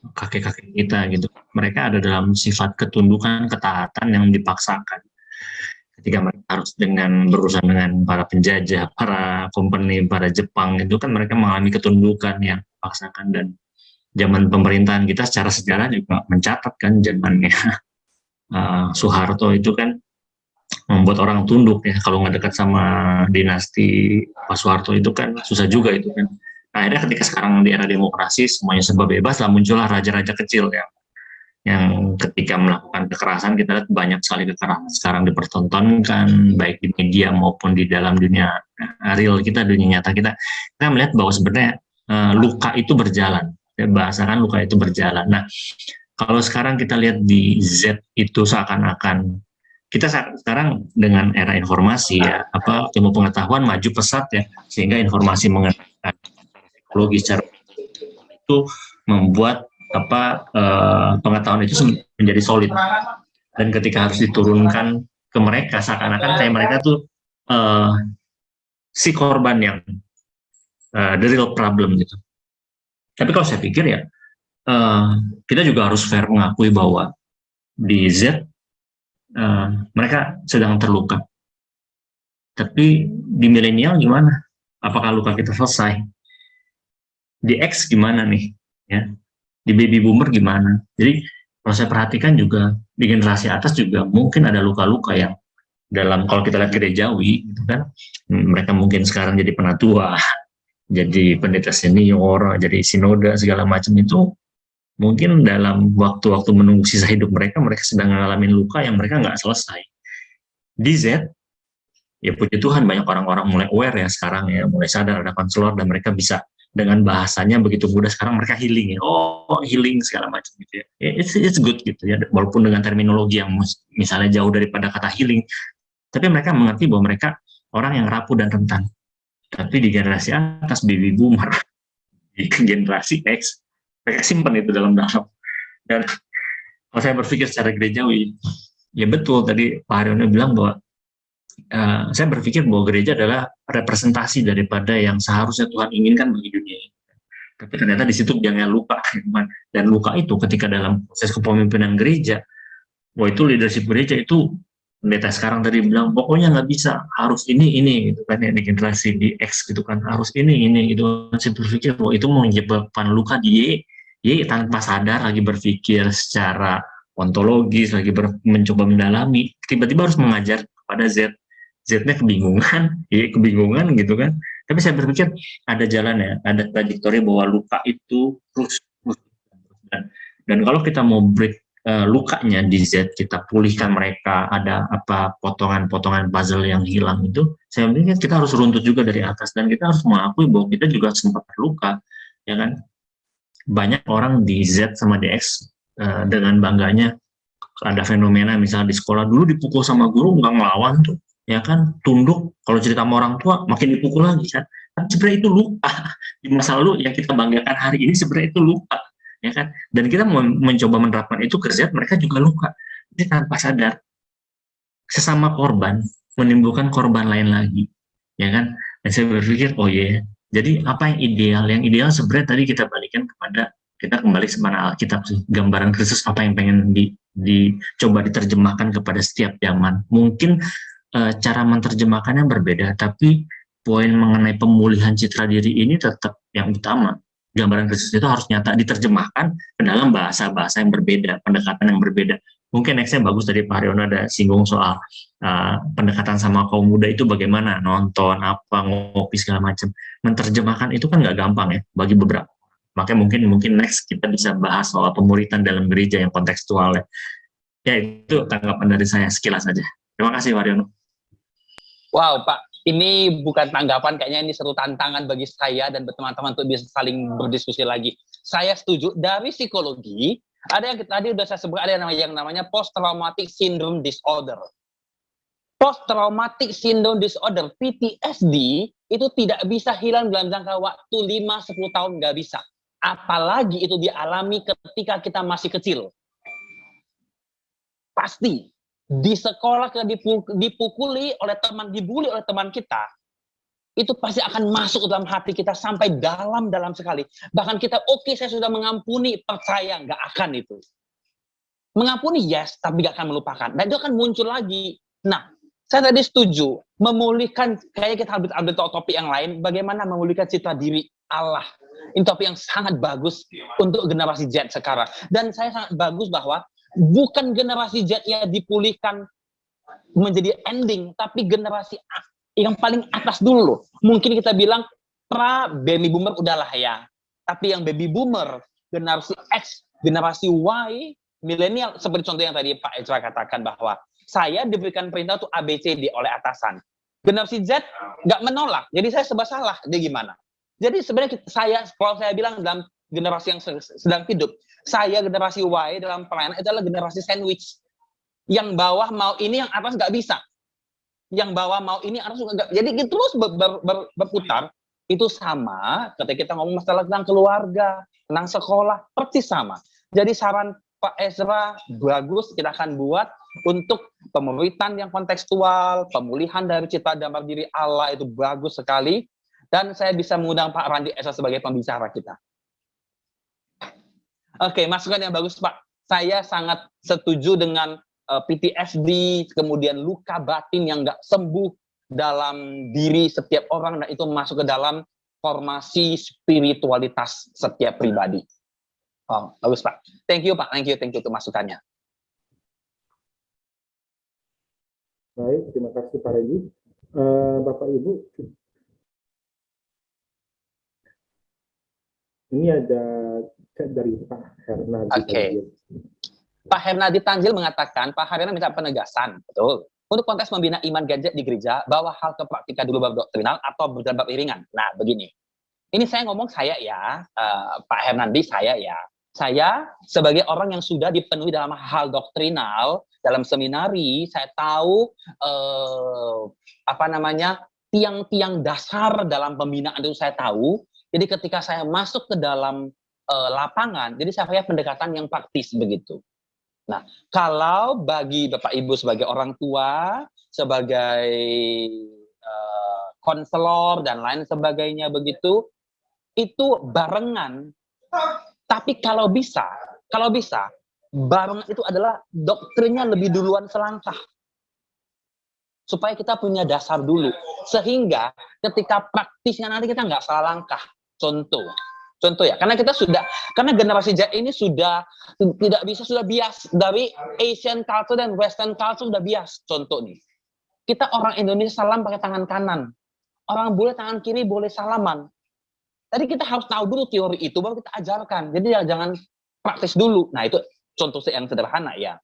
kakek-kakek kita gitu, mereka ada dalam sifat ketundukan, ketaatan yang dipaksakan. Ketika mereka harus berurusan dengan para penjajah, para company, para Jepang, itu kan mereka mengalami ketundukan yang dipaksakan. Dan zaman pemerintahan kita secara sejarah juga mencatat kan zamannya Soeharto itu kan membuat orang tunduk ya. Kalau nggak dekat sama dinasti Pak Soeharto itu kan susah juga itu kan. Akhirnya ketika sekarang di era demokrasi semuanya serba bebas, lah muncullah raja-raja kecil yang ketika melakukan kekerasan, kita lihat banyak sekali kekerasan sekarang dipertontonkan baik di media maupun di dalam dunia real kita, dunia nyata kita melihat bahwa sebenarnya luka itu berjalan, ya, bahasakan luka itu berjalan. Nah, kalau sekarang kita lihat di Z itu seakan-akan kita sekarang dengan era informasi ya, ilmu pengetahuan maju pesat ya, sehingga informasi mengenai psikologi secara itu membuat pengetahuan itu menjadi solid, dan ketika harus diturunkan ke mereka seakan-akan kayak mereka tuh si korban yang the real problem gitu. Tapi kalau saya pikir ya kita juga harus fair mengakui bahwa di Z mereka sedang terluka. Tapi di milenial gimana? Apakah luka kita selesai? Di X gimana nih? Ya. Di baby boomer gimana? Jadi kalau saya perhatikan juga di generasi atas juga mungkin ada luka-luka yang dalam, kalau kita lihat gerejawi gitu kan, mereka mungkin sekarang jadi penatua, jadi pendeta senior, jadi sinode segala macam, itu mungkin dalam waktu-waktu menunggu sisa hidup mereka sedang mengalami luka yang mereka nggak selesai. Di Z, ya puji Tuhan banyak orang-orang mulai aware ya sekarang ya, mulai sadar ada konselor dan mereka bisa dengan bahasanya begitu mudah sekarang mereka healing ya. Oh, healing segala macam gitu ya. It's good gitu ya, walaupun dengan terminologi yang misalnya jauh daripada kata healing, tapi mereka mengerti bahwa mereka orang yang rapuh dan rentan. Tapi di generasi atas, baby boomer, di generasi X, mereka simpan itu dalam-dalam. Dan kalau saya berpikir secara gerejawi, ya betul tadi Pak Haryono bilang bahwa saya berpikir bahwa gereja adalah representasi daripada yang seharusnya Tuhan inginkan bagi dunia ini. Tapi ternyata di situ jangan lupa, dan luka itu ketika dalam proses kepemimpinan gereja, wah itu leadership gereja itu, pendeta sekarang tadi bilang pokoknya nggak bisa, harus ini gitu kan ya, di generasi di X gitu kan, harus ini gitu. Saya berpikir bahwa itu menyebabkan luka di Y tanpa sadar lagi berpikir secara ontologis, lagi mencoba mendalami, tiba-tiba harus mengajar kepada Z-nya kebingungan, kebingungan gitu kan. Tapi saya berpikir ada jalan ya, ada trajektori bahwa luka itu terus. Dan kalau kita mau break lukanya di Z, kita pulihkan mereka, ada potongan-potongan puzzle yang hilang itu, saya pikir kita harus runtut juga dari atas, dan kita harus mengakui bahwa kita juga sempat terluka, ya kan. Banyak orang di Z sama di X dengan bangganya ada fenomena misalnya di sekolah dulu dipukul sama guru nggak ngelawan tuh, ya kan, tunduk, kalau cerita sama orang tua makin dipukul lagi kan. Tapi sebenarnya itu luka di masa lalu yang kita banggakan hari ini, sebenarnya itu luka, ya kan. Dan kita mencoba menerapkan itu ke Z, mereka juga luka. Jadi tanpa sadar sesama korban menimbulkan korban lain lagi, ya kan. Dan saya berpikir jadi apa yang ideal? Yang ideal sebenarnya tadi kita balikan kepada, kita kembali kepada Alkitab sih, gambaran Kristus apa yang pengen dicoba diterjemahkan kepada setiap zaman. Mungkin cara menerjemahkannya berbeda, tapi poin mengenai pemulihan citra diri ini tetap yang utama. Gambaran Kristus itu harus nyata diterjemahkan ke dalam bahasa-bahasa yang berbeda, pendekatan yang berbeda. Mungkin nextnya bagus tadi Pak Haryono ada singgung soal pendekatan sama kaum muda itu bagaimana, nonton apa, ngopi segala macam. Menerjemahkan itu kan nggak gampang ya bagi beberapa. Makanya mungkin next kita bisa bahas soal pemuritan dalam gereja yang kontekstual ya. Ya itu tanggapan dari saya sekilas saja. Terima kasih Pak Haryono.
Wow Pak, ini bukan tanggapan, kayaknya ini satu tantangan bagi saya dan teman-teman untuk bisa saling berdiskusi lagi. Saya setuju, dari psikologi, ada yang tadi sudah saya sebut, ada yang namanya post-traumatic syndrome disorder. Post-traumatic syndrome disorder, PTSD, itu tidak bisa hilang dalam jangka waktu 5-10 tahun, nggak bisa. Apalagi itu dialami ketika kita masih kecil. Pasti. Di sekolah kita dipukuli oleh teman, dibully oleh teman kita, itu pasti akan masuk ke dalam hati kita sampai dalam sekali. Bahkan kita saya sudah mengampuni, percaya nggak akan itu. Mengampuni yes, tapi nggak akan melupakan. Dan itu akan muncul lagi. Nah, saya tadi setuju memulihkan, kayaknya kita ambil topik yang lain, bagaimana memulihkan citra diri Allah. Ini topik yang sangat bagus untuk generasi Z sekarang. Dan saya sangat bagus bahwa bukan generasi Z yang dipulihkan menjadi ending, tapi generasi yang paling atas dulu. Mungkin kita bilang baby boomer udahlah ya. Tapi yang baby boomer, generasi X, generasi Y, milenial, seperti contoh yang tadi Pak Ezra katakan bahwa saya diberikan perintah untuk ABCD oleh atasan. Generasi Z nggak menolak, jadi saya serba salah. Dia gimana? Jadi sebenarnya kalau saya bilang dalam generasi yang sedang hidup, saya generasi Y dalam pelayanan adalah generasi sandwich. Yang bawah mau ini, yang atas nggak bisa. Yang bawah mau ini, atas juga nggak. Jadi terus berputar. Itu sama ketika kita ngomong masalah tentang keluarga, tentang sekolah, persis sama. Jadi saran Pak Ezra bagus, kita akan buat untuk pemuritan yang kontekstual, pemulihan dari cita damar diri Allah itu bagus sekali. Dan saya bisa mengundang Pak Randi Esa sebagai pembicara kita. Oke, masukan yang bagus Pak. Saya sangat setuju dengan PTSD, kemudian luka batin yang nggak sembuh dalam diri setiap orang, dan itu masuk ke dalam formasi spiritualitas setiap pribadi. Oh, bagus Pak. Thank you Pak, thank you untuk masukannya.
Baik, terima kasih Pak Regi. Bapak Ibu, ini ada chat dari Pak Hernadi.
Oke. Pak Hernadi Tanjil mengatakan, Pak Hernadi minta penegasan, betul. Untuk konteks membina iman gadget di gereja, bawa hal ke praktika dulu bab doktrinal atau berjalan bab iringan. Nah, begini. Ini saya ngomong saya ya, Pak Hernandi saya ya. Saya sebagai orang yang sudah dipenuhi dalam hal doktrinal, dalam seminari, saya tahu tiang-tiang dasar dalam pembinaan itu saya tahu. Jadi ketika saya masuk ke dalam lapangan, jadi saya pakai pendekatan yang praktis begitu. Nah, kalau bagi Bapak Ibu sebagai orang tua, sebagai konselor dan lain sebagainya begitu, itu barengan. Tapi kalau bisa barengan itu adalah doktrinnya lebih duluan selangkah. Supaya kita punya dasar dulu. Sehingga ketika praktisnya nanti kita nggak salah langkah. Contoh ya, karena generasi Z ini sudah bias dari Asian culture dan Western culture sudah bias. Contoh nih, kita orang Indonesia salam pakai tangan kanan, orang boleh tangan kiri boleh salaman. Tadi kita harus tahu dulu teori itu baru kita ajarkan. Jadi jangan praktis dulu. Nah itu contoh yang sederhana ya,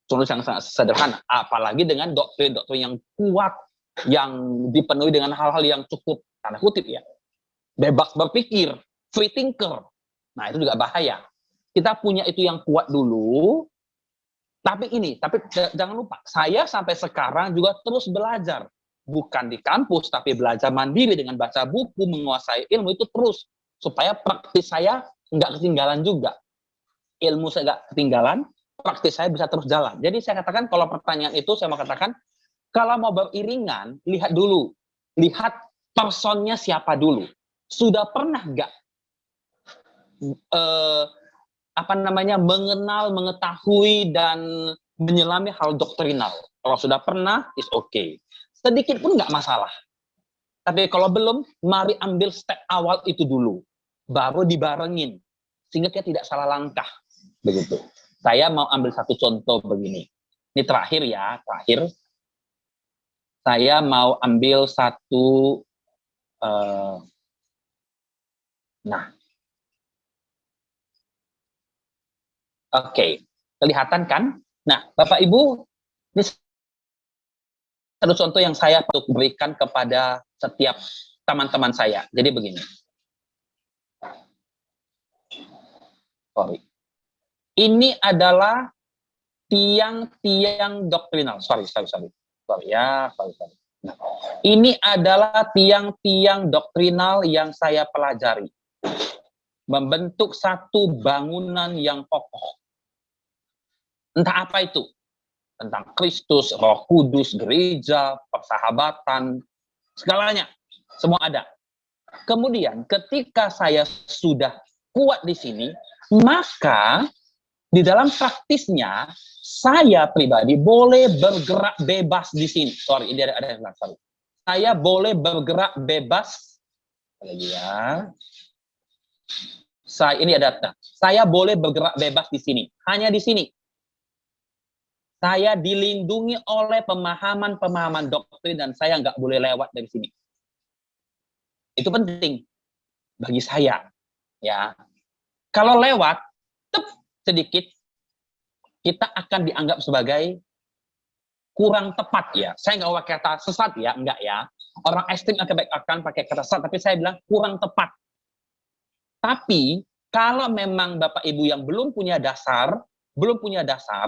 contoh yang sangat sederhana. Apalagi dengan doktrin yang kuat, yang dipenuhi dengan hal-hal yang cukup tanda kutip ya, bebas berpikir. Free thinker. Nah, itu juga bahaya. Kita punya itu yang kuat dulu. Tapi jangan lupa, saya sampai sekarang juga terus belajar. Bukan di kampus, tapi belajar mandiri dengan baca buku, menguasai ilmu itu terus. Supaya praktis saya nggak ketinggalan juga. Ilmu saya nggak ketinggalan, praktis saya bisa terus jalan. Jadi saya katakan, kalau pertanyaan itu, saya mau katakan, kalau mau beriringan, lihat dulu. Lihat personnya siapa dulu. Sudah pernah nggak mengenal, mengetahui dan menyelami hal doktrinal? Kalau sudah pernah, is okay. Sedikit pun nggak masalah. Tapi kalau belum, mari ambil step awal itu dulu, baru dibarengin sehingga kita tidak salah langkah. Begitu. Saya mau ambil satu contoh begini. Ini terakhir. Saya mau ambil satu. Oke, kelihatan kan? Nah, Bapak Ibu, ini satu contoh yang saya perlu berikan kepada setiap teman-teman saya. Jadi begini. Ini adalah tiang-tiang doktrinal. Sorry. Nah, ini adalah tiang-tiang doktrinal yang saya pelajari. Membentuk satu bangunan yang kokoh. Entah apa itu. Tentang Kristus, Roh Kudus, gereja, persahabatan, segalanya. Semua ada. Kemudian ketika saya sudah kuat di sini, maka di dalam praktisnya, saya pribadi boleh bergerak bebas di sini. Sorry, ini ada yang sorry. Saya boleh bergerak bebas. Lagi ya. Saya boleh bergerak bebas di sini. Hanya di sini. Saya dilindungi oleh pemahaman-pemahaman doktrin dan saya nggak boleh lewat dari sini. Itu penting bagi saya, ya. Kalau lewat, sedikit, kita akan dianggap sebagai kurang tepat ya. Saya nggak pakai kata sesat ya, enggak ya. Orang ekstrim akan pakai kata sesat, tapi saya bilang kurang tepat. Tapi kalau memang Bapak Ibu yang belum punya dasar,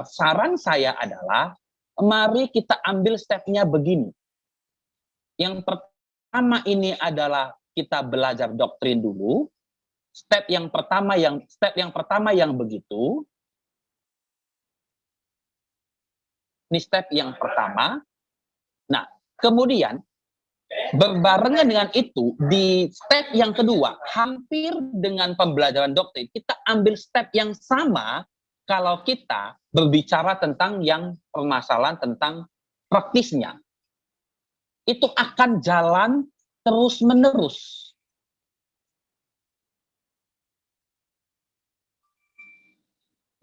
saran saya adalah mari kita ambil stepnya begini. Yang pertama ini adalah kita belajar doktrin dulu. Step yang pertama yang begitu. Ini step yang pertama. Nah, kemudian berbarengan dengan itu di step yang kedua, hampir dengan pembelajaran doktrin, kita ambil step yang sama kalau kita berbicara tentang yang permasalahan tentang praktisnya. Itu akan jalan terus-menerus.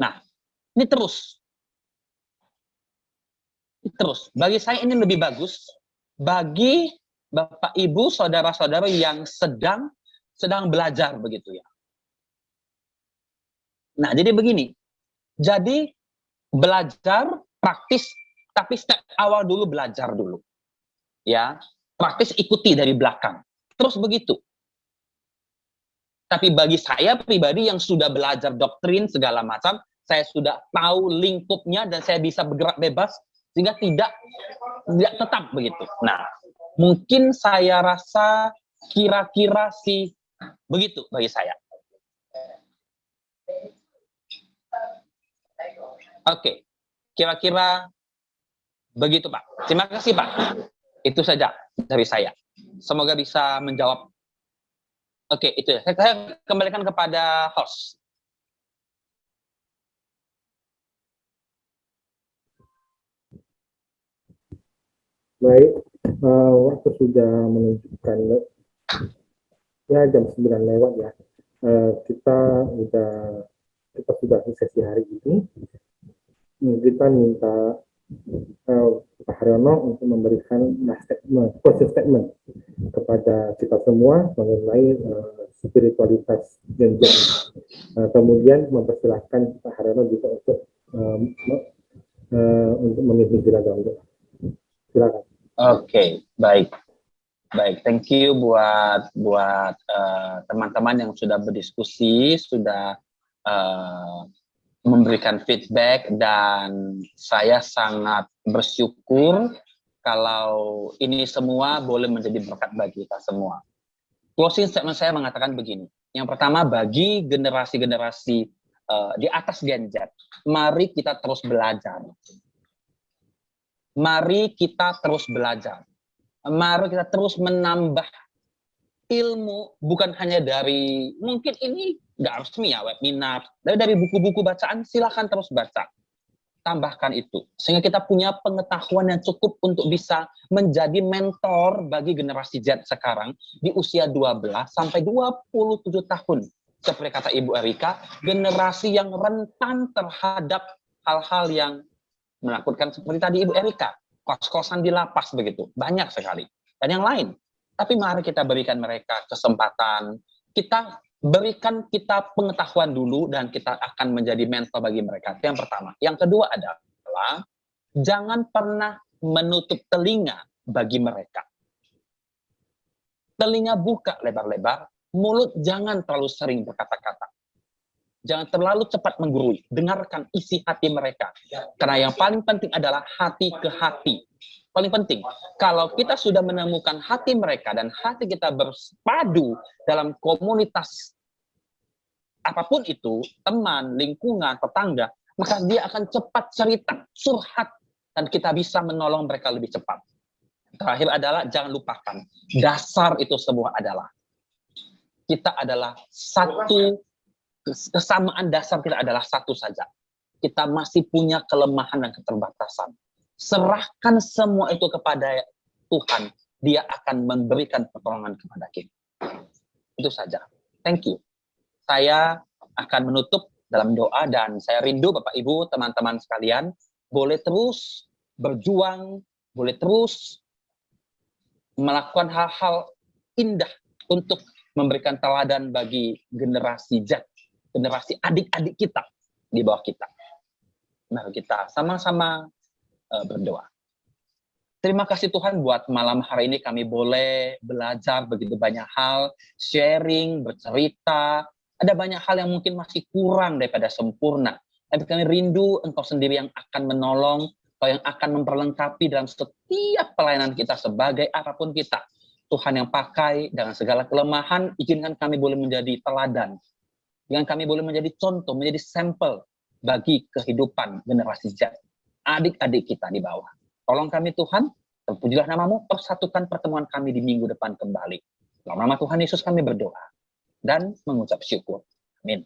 Nah, ini terus. Bagi saya ini lebih bagus bagi Bapak Ibu, saudara-saudara yang sedang belajar begitu ya. Nah, jadi begini. Jadi belajar praktis, tapi step awal dulu belajar dulu. Ya, praktis ikuti dari belakang. Terus begitu. Tapi bagi saya pribadi yang sudah belajar doktrin segala macam, saya sudah tahu lingkupnya dan saya bisa bergerak bebas sehingga tidak tetap begitu. Nah, mungkin saya rasa kira-kira sih begitu bagi saya. Oke, kira-kira begitu Pak. Terima kasih Pak. Itu saja dari saya. Semoga bisa menjawab. Oke, itu ya. Saya kembalikan kepada host.
Baik, waktu sudah menunjukkan ya jam 9 lewat ya. Kita sudah sesi hari ini. Kita minta Pak Haryono untuk memberikan closing statement kepada kita semua mengenai spiritualitas genjang. Kemudian mempersilahkan Pak Haryono juga untuk memimpin kita dalam doa. Silakan.
Oke, baik. Thank you buat teman-teman yang sudah berdiskusi, sudah memberikan feedback, dan saya sangat bersyukur kalau ini semua boleh menjadi berkat bagi kita semua. Closing statement saya mengatakan begini. Yang pertama, bagi generasi-generasi di atas Gen Z, mari kita terus belajar. Mari kita terus belajar. Mari kita terus menambah ilmu, bukan hanya dari, mungkin ini nggak resmi ya, webinar, dari buku-buku bacaan, silakan terus baca. Tambahkan itu, sehingga kita punya pengetahuan yang cukup untuk bisa menjadi mentor bagi generasi Z sekarang di usia 12 sampai 27 tahun. Seperti kata Ibu Erika, generasi yang rentan terhadap hal-hal yang menakutkan seperti tadi Ibu Erika, kos-kosan di lapas begitu, banyak sekali. Dan yang lain. Tapi mari kita berikan mereka kesempatan, kita berikan kita pengetahuan dulu dan kita akan menjadi mentor bagi mereka. Itu yang pertama. Yang kedua adalah jangan pernah menutup telinga bagi mereka. Telinga buka lebar-lebar, mulut jangan terlalu sering berkata-kata. Jangan terlalu cepat menggurui, dengarkan isi hati mereka. Karena yang paling penting adalah hati ke hati. Paling penting, kalau kita sudah menemukan hati mereka dan hati kita berpadu dalam komunitas apapun itu, teman, lingkungan, tetangga, maka dia akan cepat cerita, curhat, dan kita bisa menolong mereka lebih cepat. Terakhir adalah jangan lupakan, dasar itu semua adalah kita adalah satu. Kesamaan dasar kita adalah satu saja. Kita masih punya kelemahan dan keterbatasan. Serahkan semua itu kepada Tuhan. Dia akan memberikan pertolongan kepada kita. Itu saja. Thank you. Saya akan menutup dalam doa dan saya rindu Bapak Ibu, teman-teman sekalian, boleh terus berjuang, boleh terus melakukan hal-hal indah untuk memberikan teladan bagi generasi Z, generasi adik-adik kita di bawah kita. Mari kita sama-sama berdoa. Terima kasih Tuhan buat malam hari ini kami boleh belajar begitu banyak hal, sharing, bercerita. Ada banyak hal yang mungkin masih kurang daripada sempurna. Tapi kami rindu Engkau sendiri yang akan menolong, Engkau yang akan memperlengkapi dalam setiap pelayanan kita sebagai apapun kita. Tuhan yang pakai dengan segala kelemahan, izinkan kami boleh menjadi teladan. Izinkan kami boleh menjadi contoh, menjadi sampel bagi kehidupan generasi Z. Adik-adik kita di bawah. Tolong kami Tuhan, terpujilah namamu, persatukan pertemuan kami di minggu depan kembali. Dalam nama Tuhan Yesus kami berdoa dan mengucap syukur. Amin.